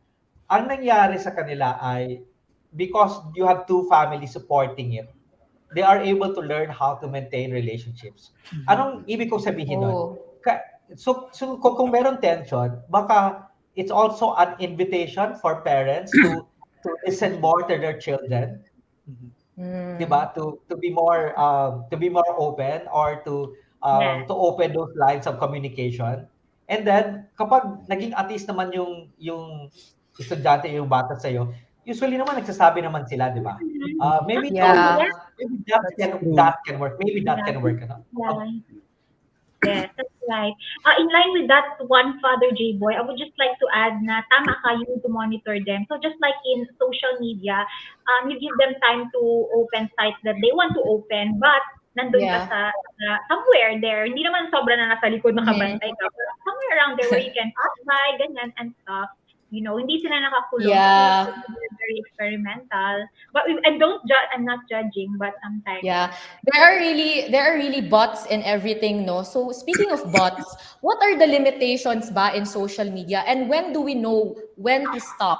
Ang nangyari sa kanila ay, because you have two families supporting it, they are able to learn how to maintain relationships. Anong ibig kong sabihin nun? So kung meron tension, baka it's also an invitation for parents to listen more to their children, diba? To be more open, or to open those lines of communication. And then kapag naging at least naman yung estudyante, yung bata sa'yo, usually naman nagsasabi naman sila, diba? Maybe that can work. Maybe that can work. Ano? Yes, that's right. In line with that one, Father J Boy, I would just like to add na tama ka, you need to monitor them. So just like in social media, you give them time to open sites that they want to open, but nandun ka Yeah. somewhere there. Hindi naman sobra na nasa likod Mhm. nakabantay ka. But somewhere around there where you can pass by, ganyan, and stuff. Hindi sila nakakulong kasi Yeah. they're very experimental. But and don't judge. I'm not judging, but sometimes Yeah, there are really bots in everything, no? So speaking of bots, what are the limitations ba in social media, and when do we know when to stop?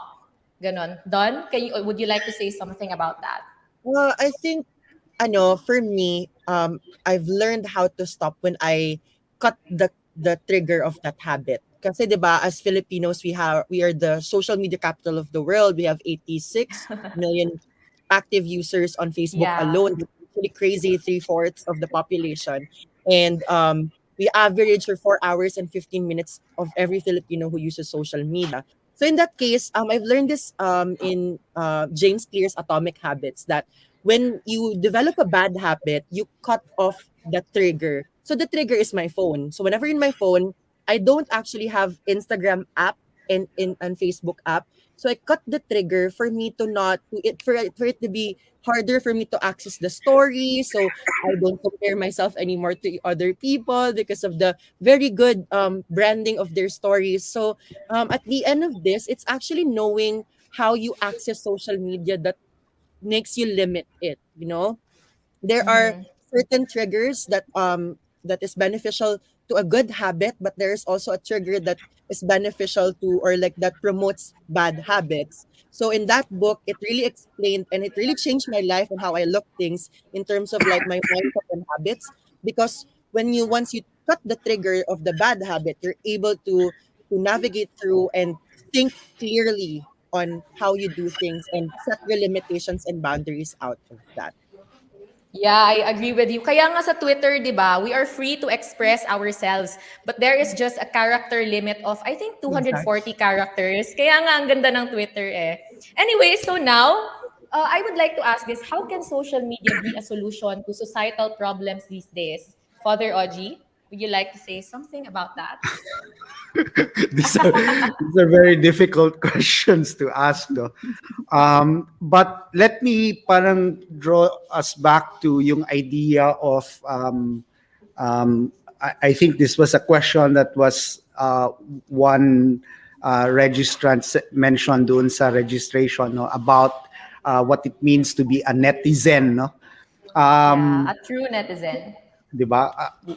Ganon. Don, would you like to say something about that? I think for me, I've learned how to stop when I cut the trigger of that habit. Kasi 'di ba, as Filipinos, we are the social media capital of the world. We have 86 million active users on Facebook Yeah. alone. It's really crazy, three-fourths of the population. And we average for 4 hours and 15 minutes of every Filipino who uses social media. So in that case, I've learned this in James Clear's Atomic Habits, that when you develop a bad habit, you cut off the trigger. So the trigger is my phone. So whenever in my phone, I don't actually have Instagram app and Facebook app. So I cut the trigger for me to not to it for it to be harder for me to access the story. So I don't compare myself anymore to other people because of the very good branding of their stories. So at the end of this, it's actually knowing how you access social media that makes you limit it, there are Mm-hmm. certain triggers that is beneficial to a good habit, but there's also a trigger that is beneficial to, or like that promotes bad habits. So in that book, it really explained and it really changed my life and how I look things in terms of like my mindset and habits. Because once you cut the trigger of the bad habit, you're able to navigate through and think clearly on how you do things and set your limitations and boundaries out of that. Yeah, I agree with you. Kaya nga sa Twitter, 'di ba, we are free to express ourselves, but there is just a character limit of I think 240 Exactly. characters. Kaya nga ang ganda ng Twitter eh. Anyway, so now, I would like to ask this, how can social media be a solution to societal problems these days? Father Oji, would you like to say something about that? These are very difficult questions to ask, though. But let me parang draw us back to yung idea of I think this was a question that was one registrant mentioned doon sa registration, no, about what it means to be a netizen, no. Yeah, Um, a true netizen. 'Di ba?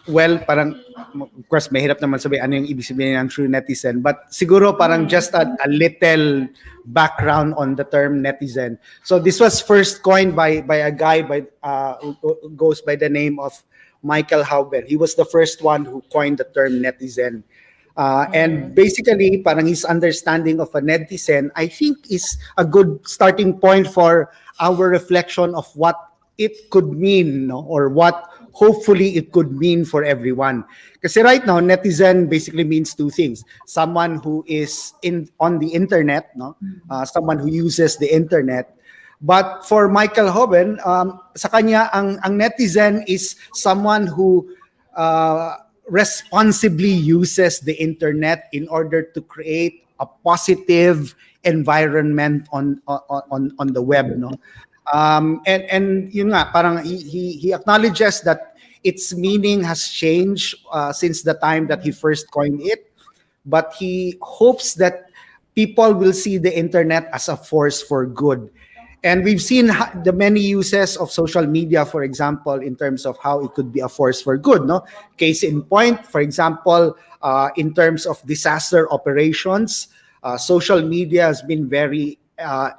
Well, parang of course mahirap naman sabihin ano yung ibig sabihin ng true netizen, but siguro parang just a little background on the term netizen. So this was first coined by a guy who goes by the name of Michael Hauber. He was the first one who coined the term netizen. And basically, parang his understanding of a netizen, I think, is a good starting point for our reflection of what it could mean, no? Or what hopefully it could mean for everyone. Kasi right now, netizen basically means two things. Someone who is on the internet, no? Someone who uses the internet. But for Michael Hoben, sa kanya, ang netizen is someone who responsibly uses the internet in order to create a positive environment on the web, no. And yun nga, parang he acknowledges that its meaning has changed since the time that he first coined it, but he hopes that people will see the internet as a force for good. And we've seen the many uses of social media, for example, in terms of how it could be a force for good. No, case in point, for example, in terms of disaster operations, social media has been very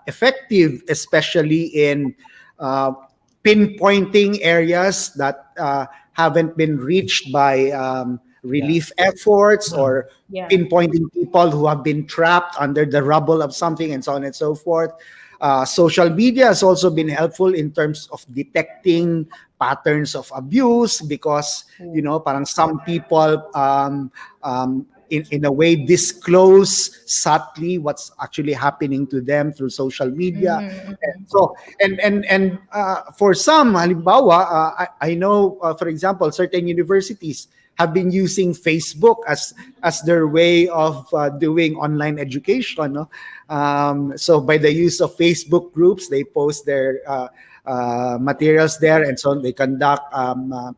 effective, especially in pinpointing areas that haven't been reached by relief efforts, or Yeah. pinpointing people who have been trapped under the rubble of something, and so on and so forth. Social media has also been helpful in terms of detecting patterns of abuse, because parang some people in a way disclose subtly what's actually happening to them through social media. So for some, halimbawa, I know, for example, certain universities have been using Facebook as their way of doing online education. No? So by the use of Facebook groups, they post their materials there, and so on. They conduct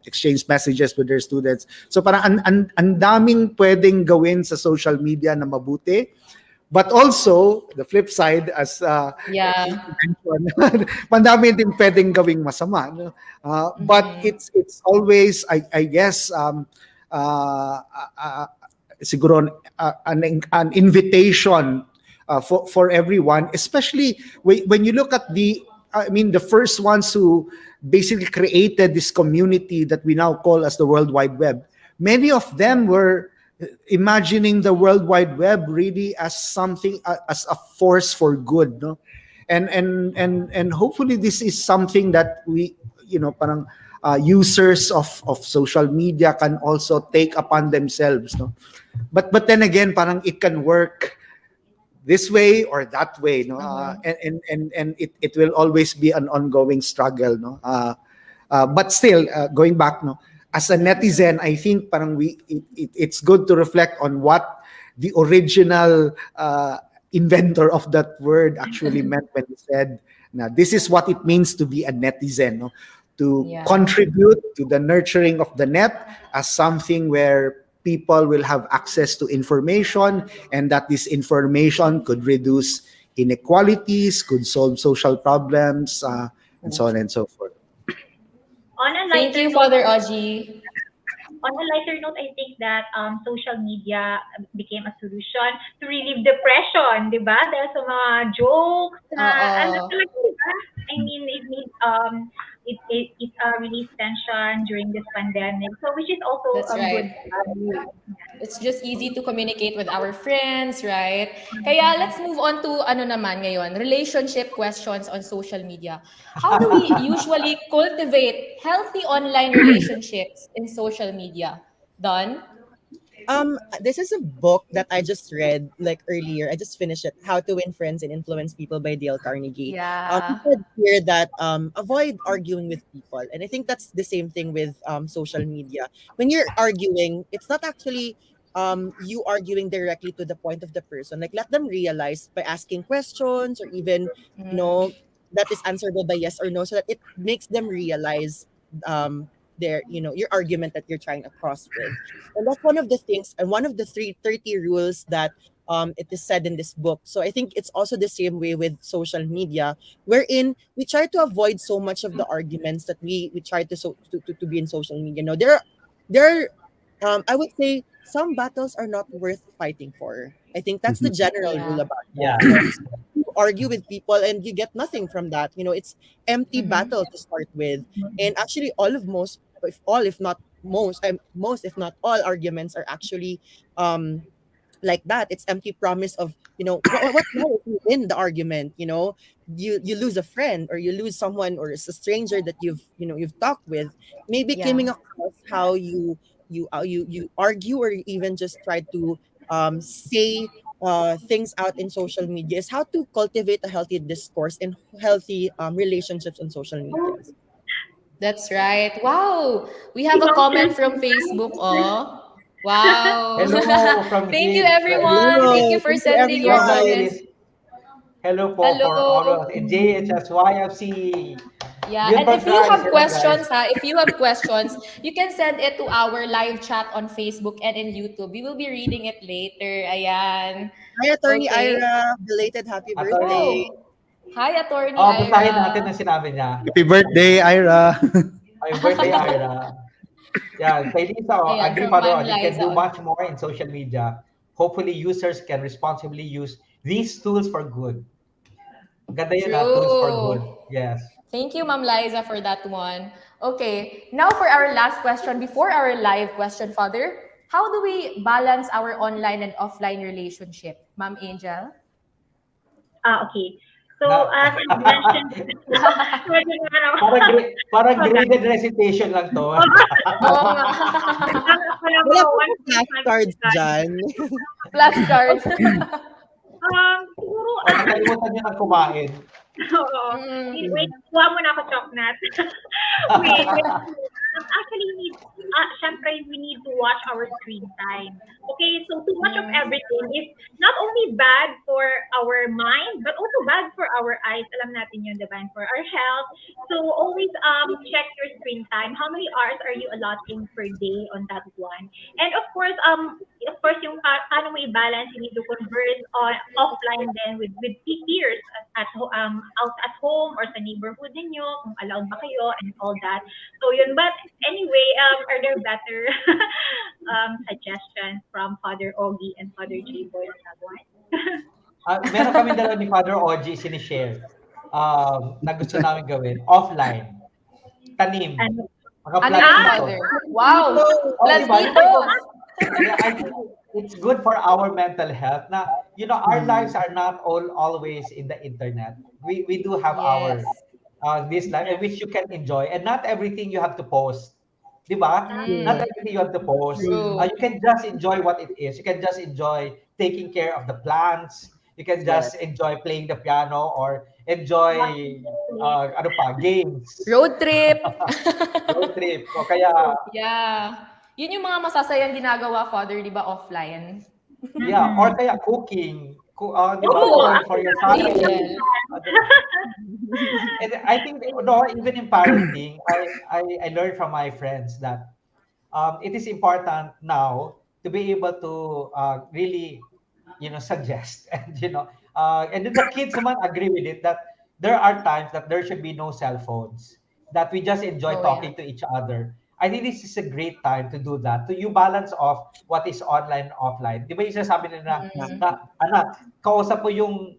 exchange messages with their students. So parang ang daming pwedeng gawin sa social media na mabuti. But also, the flip side, as Yeah. mentioned, mandami din pwedeng gawing masama. No? But it's always, I guess, siguro an invitation for everyone, especially when you look at the first ones who basically created this community that we now call as the World Wide Web. Many of them were imagining the World Wide Web really as something, as a force for good, no? And hopefully this is something that we, parang users of social media can also take upon themselves, no? But then again, parang it can work this way or that way, no? And it will always be an ongoing struggle, no? But still, going back, no, as a netizen, I think parang it's good to reflect on what the original inventor of that word actually meant when he said, "Now this is what it means to be a netizen, no? To contribute to the nurturing of the net as something where people will have access to information, and that this information could reduce inequalities, could solve social problems, and so on and so forth." On a Thank lighter you, note, Father Oji. on a lighter note, I think that social media became a solution to relieve depression, di ba? Dahil sa mga jokes na, ano talaga, di ba? I mean, it made, it released tension during this pandemic. So, which is also That's a good, right. It's just easy to communicate with our friends, right? Kaya let's move on to ano naman ngayon, relationship questions on social media. How do we usually cultivate healthy online relationships in social media? Don? This is a book that I just read like earlier. I just finished it, How to Win Friends and Influence People by Dale Carnegie. Yeah. He said here that avoid arguing with people. And I think that's the same thing with social media. When you're arguing, it's not actually you arguing directly to the point of the person. Like let them realize by asking questions, or even, that is answerable by yes or no, so that it makes them realize your argument that you're trying to cross with. And that's one of the things, and one of the 330 rules that it is said in this book. So I think it's also the same way with social media, wherein we try to avoid so much of the arguments that we try to be in social media. I would say some battles are not worth fighting for. I think that's the general rule about it. Yeah. You argue with people and you get nothing from that. It's empty battle to start with. And actually if not most, if not all arguments are actually like that. It's empty promise of, what now if you win the argument, you lose a friend, or you lose someone, or it's a stranger that you've talked with. Maybe coming across how you argue, or even just try to say things out in social media, is how to cultivate a healthy discourse and healthy relationships on social media. That's right. Wow. We have a comment from Facebook. Oh. Wow. Hello from Thank you, Eve. everyone. Thank you for Thank you, sending your everyone. comments. Hello po for all Hello. of us in JHSYFC. Yeah, Yun and ba, if you guys? have Hello, questions, guys. if you have questions, you can send it to our live chat on Facebook and in YouTube. We will be reading it later. Ayan. Hi, Attorney Okay. Ira. Belated happy Attorney. birthday. Oh. Hi, Attorney Basahin natin Ira. ang sinabi niya. Happy birthday, Ira. Happy birthday, Ira. Yeah, kay Lisa, Ayan, agree from pa Ma'am doon. You can Liza. do much more in social media. Hopefully, users can responsibly use these tools for good. Ganda yun, tools for good. True. Yes. Thank you, Ma'am Liza, for that one. Okay, now for our last question, before our live question, Father, how do we balance our online and offline relationship? Ma'am Angel? Okay. So, as I mentioned, Parang graded recitation lang to. Oo nga. Wala po flashcards dyan. Flashcards. Siguro, Nakalimutan niyo na kumain. oo. Wait, kuha mo na ako chocolate. Wait. Actually, syempre, we need to watch our screen time. Okay, so too much of everything is not only bad for our mind, but also bad for our eyes. Alam natin yun, diba? And for our health. So always check your screen time. How many hours are you allotting per day on that one? And of course, yung paano mo i-balance, you need to converse on offline then with peers out at home or sa neighborhood ninyo, kung allowed ba kayo and all that. So yun, but anyway, are there better suggestions from Father Ogie and Father J-Boy on that one? Meron kami dalawa ni Father Ogie sinishare na gusto namin gawin. Offline. Tanim. Ano? Mga Ano yun, plantito. Father? Wow! Oh, diba? Plantitos! Yeah, I think it's good for our mental health. Na, our lives are not always in the internet. We do have Yes. our this life which you can enjoy, and not everything you have to post. Diba? Not everything you have to post. True. You can just enjoy what it is. You can just enjoy taking care of the plants. You can just enjoy playing the piano or enjoy games, Road trip. road trip. O kaya Yeah. Yun yung mga masasayang ginagawa, Father, di ba, offline? yeah, or kaya cooking. Di ba, Oo, for your family. Angel. And I think even in parenting, I learned from my friends that it is important now to be able to really suggest and and then the kids naman agree with it that there are times that there should be no cell phones, that we just enjoy Oh, talking to each other. I think this is a great time to do that, to you balance off what is online and offline. Di ba yung sinasabi nila na anak, kausap mo yung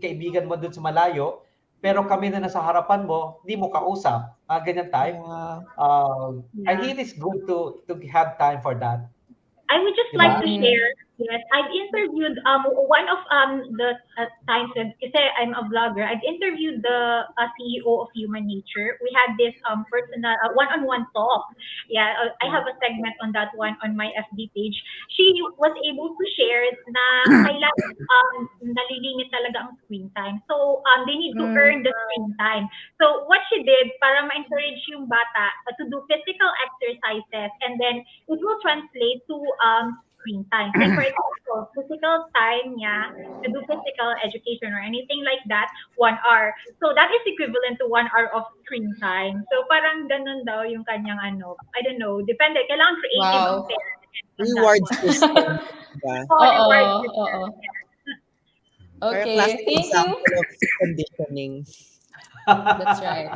kaibigan mo dun sa malayo, pero kami na nasa harapan mo, di mo kausap. Ganyan type. I think it is good to have time for that. I would just like to share. Yes, I've interviewed one of the times kasi I'm a vlogger. I've interviewed the CEO of Human Nature. We had this personal one-on-one talk. Yeah, I have a segment on that one on my FB page. She was able to share na kailangan nalilimit talaga ang screen time. So they need to earn the screen time. So what she did para ma-encourage yung bata to do physical exercises, and then it will translate to screen time. Like for example, physical time niya to do physical education or anything like that, 1 hour. So that is equivalent to 1 hour of screen time. So parang ganun daw yung kanyang I don't know, depende. Kailangan creative ang parent. Reward system. Diba? Reward Oo. system. Okay, Classic thank you. example of conditioning. That's right.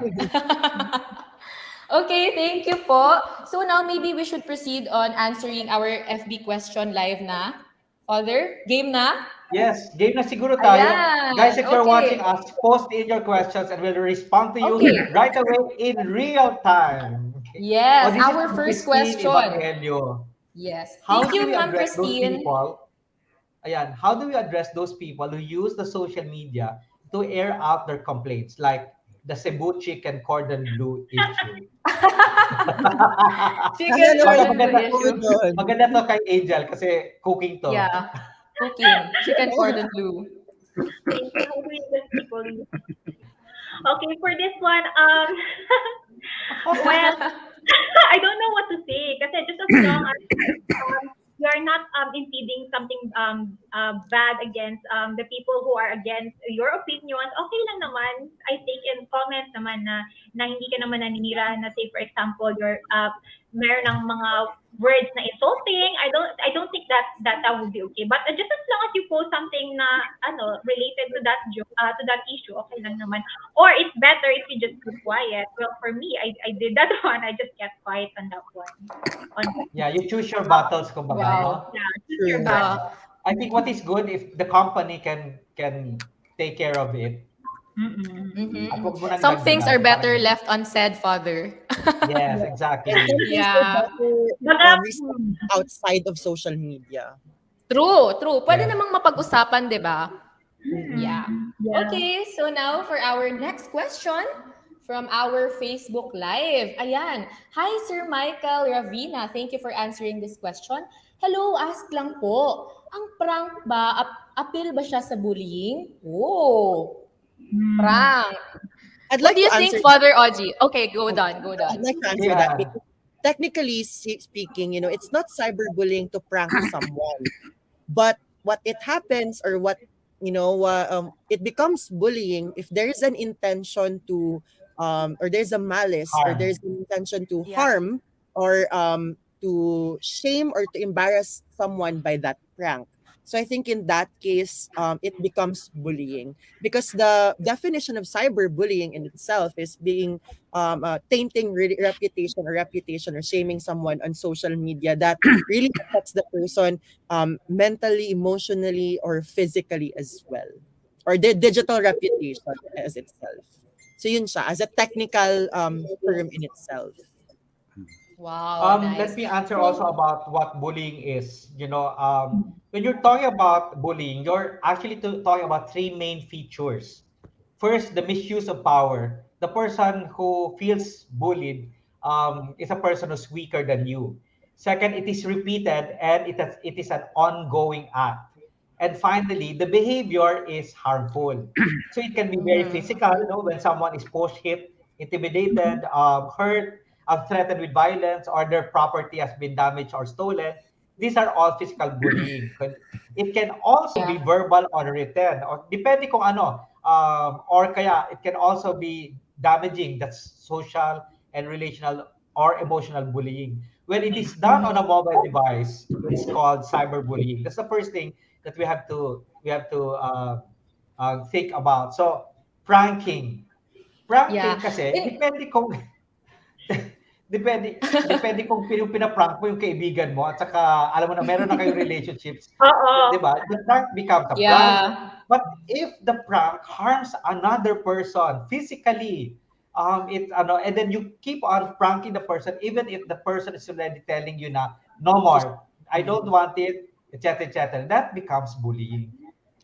Okay, thank you po. So now maybe we should proceed on answering our FB question live na. Father, game na? Yes, game na siguro tayo. Ayan, Guys, if you're okay. watching us, post in your questions and we'll respond to you Okay. right away in real time. Yes, this our is first Christine question. Evangelio. Yes. How Thank do you, we Ma'am address those Christine. people? Ayan, how do we address those people who use the social media to air out their complaints, like the Cebu chicken cordon bleu issue? Chicken cordon bleu maganda, issue. maganda to kay Angel kasi cooking to. Yeah, cooking. Chicken cordon bleu. Thank you. How do we let people use? Okay, for this one, well, I don't know what to say kasi just as long as you are not impeding something bad against the people who are against your opinions, okay lang naman. I think in comments naman na hindi ka naman naninira na, say for example, your meron ng mga words na insulting. I don't think that would be okay. But just as long as you post something na related to that issue, okay lang naman. Or it's better if you just keep quiet. Well, for me, I did that one. I just kept quiet on that one. Yeah, you choose your battles, kumbaga, no? Yeah, choose your battle. I think what is good if the company can take care of it. At wag mo nang Some things are dagdagan. better left unsaid, Father. Yes, exactly. Yeah. Outside of social media. True. Pwede Yeah. namang mapag-usapan, di ba? Yeah. Okay, so now for our next question from our Facebook Live. Ayan. Hi, Sir Michael Ravina. Thank you for answering this question. Hello, ask lang po. Ang prank ba, appeal ba siya sa bullying? Oh, prank. I'd What like do you to think, answer. Father Ogie? Okay, go down. I'd like to answer Yeah. that because technically speaking, it's not cyberbullying to prank someone, but what it happens, or what it becomes bullying if there is an intention to or there's a malice, or Harm. there's an intention to Yeah. harm, or to shame or to embarrass someone by that prank. So I think in that case, it becomes bullying, because the definition of cyberbullying in itself is being tainting reputation, or shaming someone on social media that really affects the person mentally, emotionally, or physically as well, or the digital reputation as itself. So yun siya, as a technical term in itself. Wow, Let nice. me answer also So, about what bullying is. When you're talking about bullying, you're actually talking about three main features. First, the misuse of power. The person who feels bullied is a person who's weaker than you. Second, it is repeated and it is an ongoing act. And finally, the behavior is harmful. So it can be very physical, when someone is push hit, intimidated, hurt, threatened with violence, or their property has been damaged or stolen. These are all physical bullying. It can also be yeah. verbal or written, or depende kung ano. Or kaya it can also be damaging. That's social and relational or emotional bullying. When it is done on a mobile device, it's called cyberbullying. That's the first thing that we have to think about. So pranking. Yeah. Pranking kasi In, depende kung depende kung pinaprank mo yung kaibigan mo at saka alam mo na meron na kayong relationships, Oo. 'di ba? The prank becomes a prank. yeah. But if the prank harms another person physically, and then you keep on pranking the person even if the person is already telling you na no more, I don't want it, etc., etc. That becomes bullying.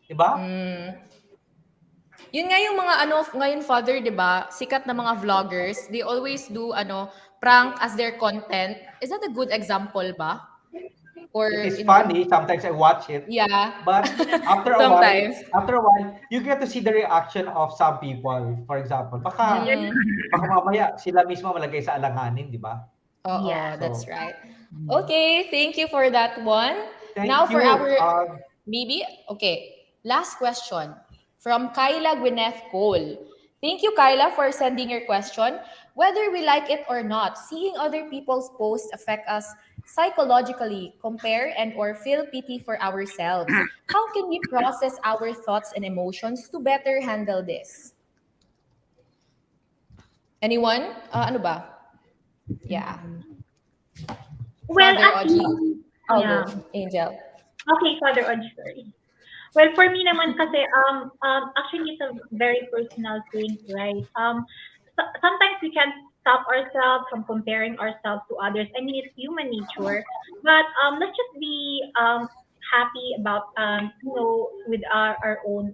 'Di ba? Mm. Yun nga yung mga ano, ngayon father, 'di ba? Sikat na mga vloggers, they always do prank as their content. Is that a good example ba? Or It is in funny. Sometimes I watch it, yeah. but Sometimes. after a while, you get to see the reaction of some people. For example, Mm. baka mamaya sila mismo malagay sa alanganin, di ba? Yeah. Oo, that's So, right. Okay, thank you for that one. Now thank for you. our maybe okay, last question from Kyla Gwyneth Cole. Thank you, Kyla, for sending your question. Whether we like it or not, seeing other people's posts affect us psychologically, compare and or feel pity for ourselves. How can we process our thoughts and emotions to better handle this? Anyone? Ano ba? Yeah. Well, Father Oji. actually, I'll yeah. go. Angel. Okay, Father Odd, sorry. Well, for me naman kasi, actually it's a very personal thing, right? Sometimes we can't stop ourselves from comparing ourselves to others. I mean, it's human nature, but let's just be happy about with our own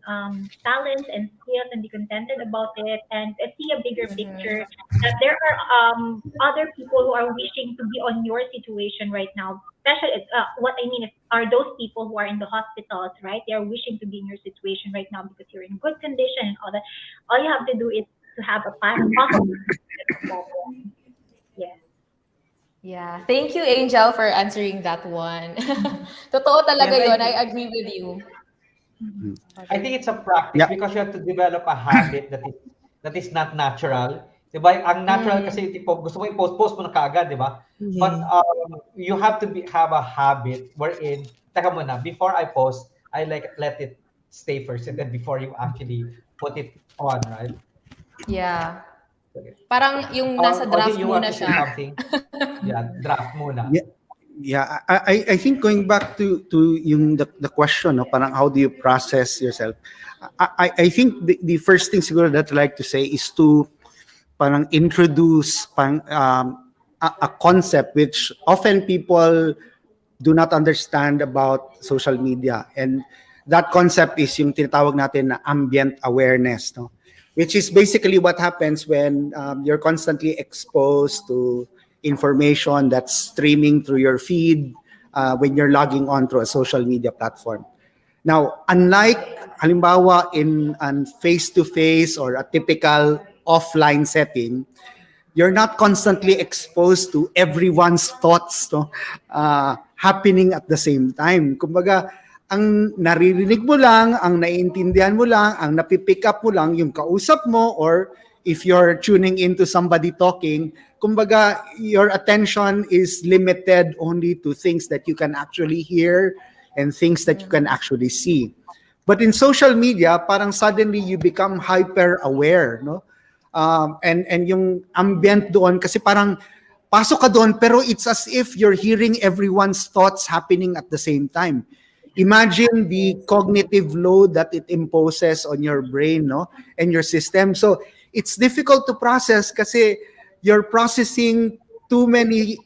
talents and skills and be contented about it and see a bigger Mhm. picture that there are other people who are wishing to be on your situation right now. Especially, what I mean is, are those people who are in the hospitals, right? They are wishing to be in your situation right now because you're in good condition and all that. All you have to do is to have a positive about it. Yes. Yeah. Thank you, Angel, for answering that one. Totoo talaga And yon. I agree with you. I think it's a practice Yeah. because you have to develop a habit that is not natural. 'Di ba? Ang natural Mm. kasi tipo gusto mo i-post mo na kaagad, 'di ba? But Mhm. you have to have a habit wherein teka muna, before I post, I like let it stay first and then before you actually put it on, right? Yeah. Okay. Parang yung nasa Oji, draft you want muna to say siya. something? Yeah, draft muna. Yeah. Yeah, I think going back to yung the question, no, parang how do you process yourself? I think the first thing siguro that I like to say is to parang introduce a concept which often people do not understand about social media, and that concept is yung tinatawag natin na ambient awareness, no, which is basically what happens when you're constantly exposed to information that's streaming through your feed when you're logging on to a social media platform. Now, unlike halimbawa in an face-to-face or a typical offline setting, you're not constantly exposed to everyone's thoughts, no, happening at the same time. Kumbaga, ang naririnig mo lang, ang naiintindihan mo lang, ang napipick up mo lang yung kausap mo, or if you're tuning into somebody talking, kumbaga, your attention is limited only to things that you can actually hear and things that you can actually see. But in social media, parang suddenly you become hyper aware, no? And yung ambient doon, kasi parang pasok ka doon, pero it's as if you're hearing everyone's thoughts happening at the same time. Imagine the cognitive load that it imposes on your brain, no, and your system. So it's difficult to process kasi you're processing too many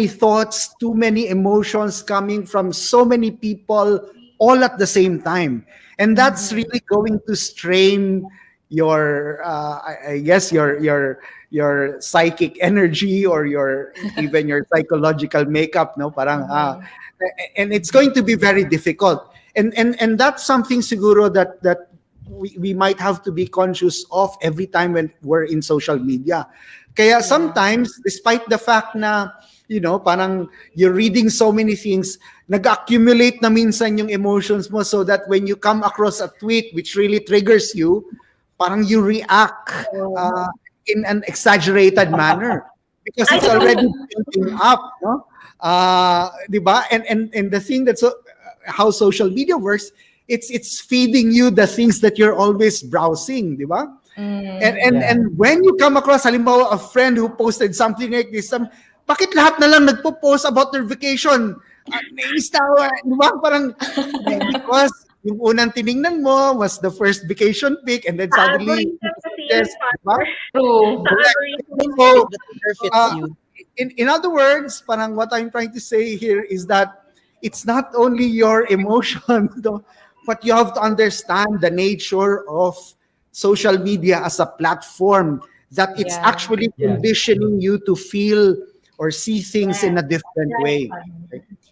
thoughts, too many emotions coming from so many people all at the same time. And that's really going to strain your I guess your psychic energy, or your even your psychological makeup, no, parang and it's going to be very difficult, and that's something siguro that we might have to be conscious of every time when we're in social media. Kaya sometimes, despite the fact na parang you're reading so many things, nag-accumulate na minsan yung emotions mo, so that when you come across a tweet which really triggers you, parang you react in an exaggerated manner because it's already building up, no? Diba? And the thing that's how social media works, it's feeding you the things that you're always browsing, diba? And when you come across halimbawa a friend who posted something like this, bakit lahat na lang nagpo-post about their vacation? Nainis na, diba? Parang because yung unang tiningnan mo was the first vacation pic, and then suddenly yes, True. so, in other words, parang what I'm trying to say here is that it's not only your emotion, but you have to understand the nature of social media as a platform, that it's actually conditioning you to feel or see things in a different way.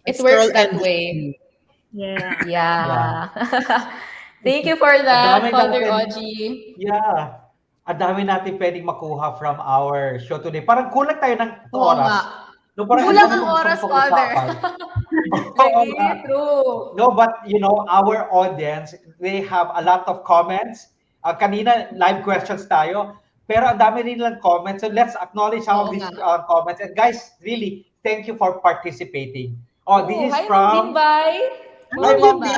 It works that way. Yeah. Thank you for that, Father Oji. Yeah. Ang dami natin pwedeng makuha from our show today. Parang kulang tayo ng oras. No, kulang ang oras, Father. True. No, but our audience, they have a lot of comments. Kanina, live questions tayo. Pero ang dami rin lang comments. So let's acknowledge some of these comments. And guys, really, thank you for participating. This is from... Hi, Ma'am Bimbay.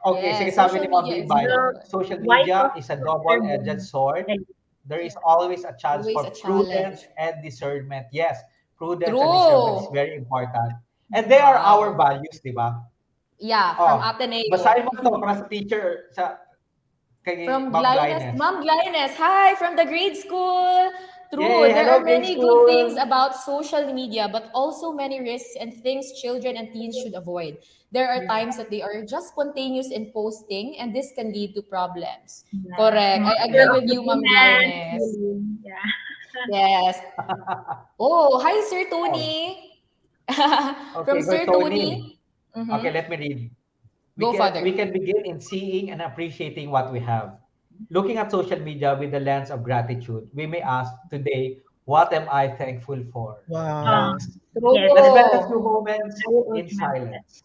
Okay, sige, sabi ni Ma'am Bimbay, social media is a double-edged sword. There is always a chance for prudence and discernment. Yes, prudence and discernment is very important. And they are our values, di ba? Yeah, from Ateneo. Basahin mo ito para sa teacher, from Ma'am Glines. Hi, from the grade school. True, there are many good things about social media, but also many risks and things children and teens should avoid. There are times that they are just spontaneous in posting, and this can lead to problems. Correct. I agree with you, Ma'am Glines. Yes. Oh, hi, Sir Tony. From Sir Tony. Okay, let me read. We can begin in seeing and appreciating what we have. Looking at social media with the lens of gratitude, we may ask today, what am I thankful for? Wow. Let's spend a few moments in silence.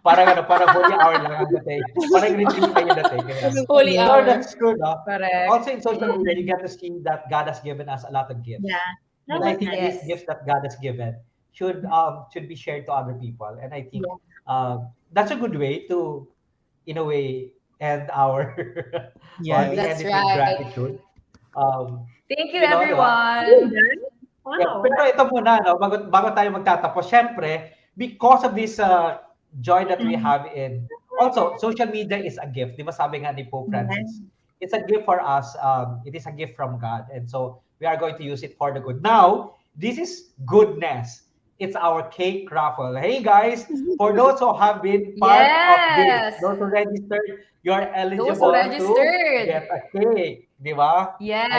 Parang holy hour lang ang dating. Parang retreat kayo dating. Holy hour. That's true, no? Correct. Also in social media, you get to see that God has given us a lot of gifts. And I think these gifts that God has given should be shared to other people. And I think that's a good way to, in a way, end our that's right. gratitude. Thank you, everyone. Wow. Pero ito muna, no, bago tayo magtatapos, syempre, because of this joy that we have in, also, social media is a gift. Di ba sabi nga ni Pope Francis? It's a gift for us. It is a gift from God. And so, we are going to use it for the good. Now, this is goodness. It's our cake raffle. Hey guys, for those who have been part of this, those who registered, you're eligible to get a cake. Di ba? Yes.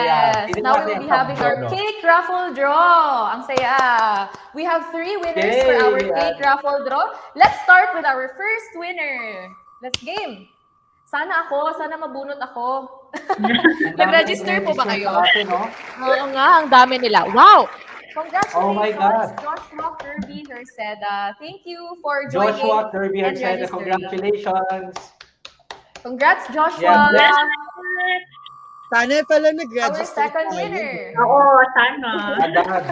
Ayan. Now we will be having our cake raffle draw. Ang saya. We have 3 winners for our cake raffle draw. Let's start with our first winner. Let's game. Sana mabunot ako. Ang dami Nag-register po ba nag-register kayo? sa atin, no? Oo nga, ang dami nila. Wow! Oh my God. Congratulations, Joshua Kirby Herceda. Thank you for joining Joshua Kirby and Herceda, registering. congratulations. Congrats, Yes, Joshua! yes. Sana pala Our nag-register second tayo. winner. Oo, sana. Agad.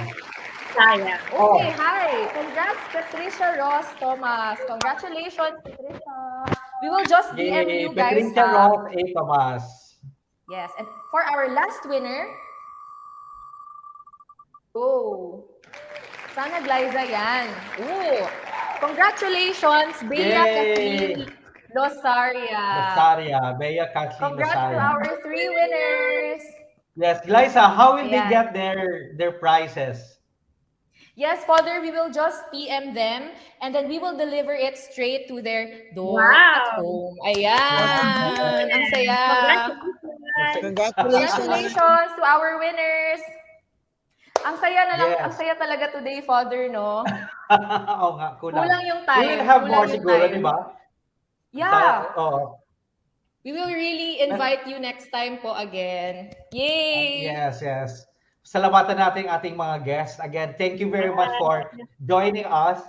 Sayang. Oh, Okay, hi. Congrats, Patricia Ross Thomas. Congratulations, Patricia. We will just DM yay. you guys. Patricia Ross A. Tomas. Yes, and for our last winner, sana Glyza yan. Congratulations, Bea Yay. Kathleen Losaria. Losaria. Bea Kathleen Congrats to Losaria. our 3 winners. Yes, Glyza, how will they Ayan. get their prizes? Yes, Father, we will just PM them and then we will deliver it straight to their door Wow. at home. Ayan. Ang saya. Congratulations. Congratulations to our winners. Ang saya na lang, Yes. ang saya talaga today, Father, no? Oo nga, kulang. Kulang yung We time. will have kulang more yung siguro, time. di ba? Yeah. Oo. We will really invite you next time po again. Yay! Yes, yes. Salamatan natin ating mga guests. Again, thank you very much for joining us.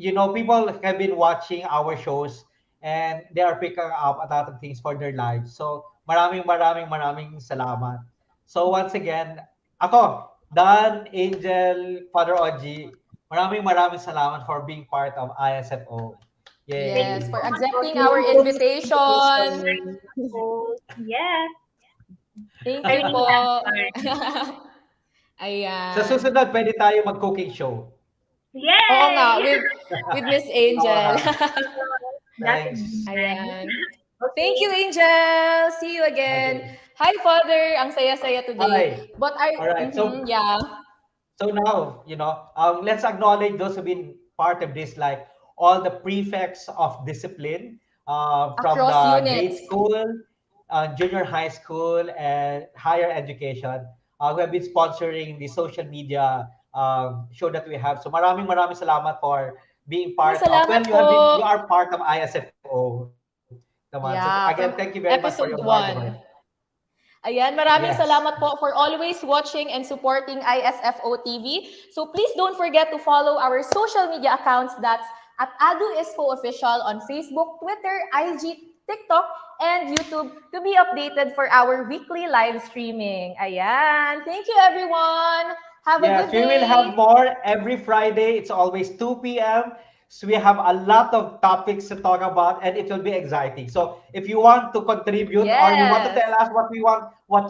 People have been watching our shows and they are picking up a lot of things for their lives. So, maraming salamat. So, once again, ako, Dan, Angel, Father Oji, maraming salamat for being part of ISFO. Yay. Yes, for accepting our invitation. Yes. Thank you po. Ayan. Sa susunod, pwede tayo mag-cooking show. Yay! Oo nga, with Miss Angel. Thanks. Ayan. Thank you, Angel. See you again. Hi, Father. Ang saya-saya today. Hi. But Alright, yeah. So now, let's acknowledge those who've been part of this, like all the prefects of discipline from Across the grade units. school, junior high school, and higher education who have been sponsoring the social media show that we have. So maraming salamat for being part of. Salamat Well, po. you are part of ISFO. Naman. Yeah, So again, from thank you very much for your episode hard 1. work. Ayan, maraming Yes. salamat po for always watching and supporting ISFO TV. So please don't forget to follow our social media accounts. That's at ISFO Official on Facebook, Twitter, IG, TikTok, and YouTube to be updated for our weekly live streaming. Ayan. Thank you, everyone. Have a Yes, good day. we will have more every Friday. It's always 2 p.m. So we have a lot of topics to talk about, and it will be exciting. So if you want to contribute or you want to Yes. tell us what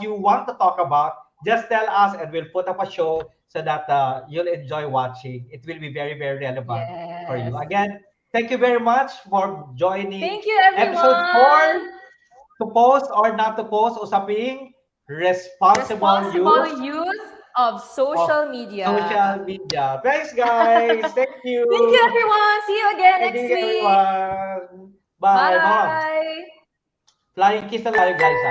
you want to talk about, just tell us, and we'll put up a show so that you'll enjoy watching. It will be very relevant for you. Yes. Again, thank you very much for joining. Thank you, everyone. Episode 4. To post or not to post, usaping responsible use of social media. Social media. Thanks, guys. Thank you. Thank you, everyone. See you again Thank next you, week. everyone. Bye. Mom. Bye. Flying kiss na tayo, guys.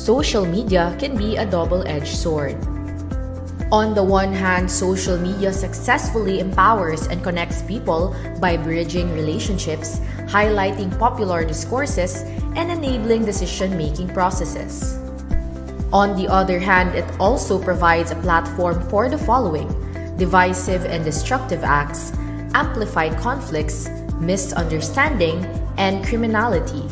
social media can be a double-edged sword. On the one hand, social media successfully empowers and connects people by bridging relationships, highlighting popular discourses, and enabling decision-making processes. On the other hand, it also provides a platform for the following: divisive and destructive acts, amplified conflicts, misunderstanding, and criminality.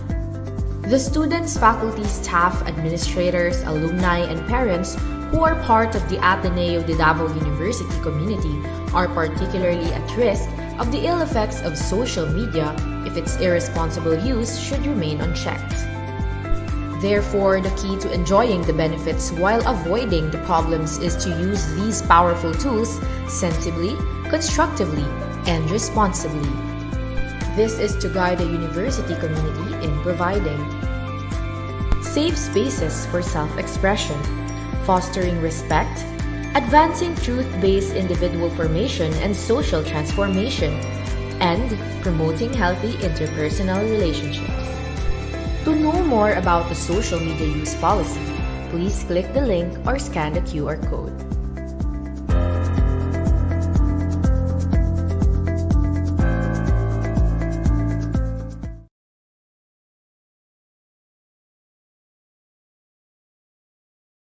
The students, faculty, staff, administrators, alumni, and parents who are part of the Ateneo de Davao University community are particularly at risk of the ill effects of social media if its irresponsible use should remain unchecked. Therefore, the key to enjoying the benefits while avoiding the problems is to use these powerful tools sensibly, constructively, and responsibly. This is to guide the university community in providing safe spaces for self-expression, fostering respect, advancing truth-based individual formation and social transformation, and promoting healthy interpersonal relationships. To know more about the social media use policy, please click the link or scan the QR code.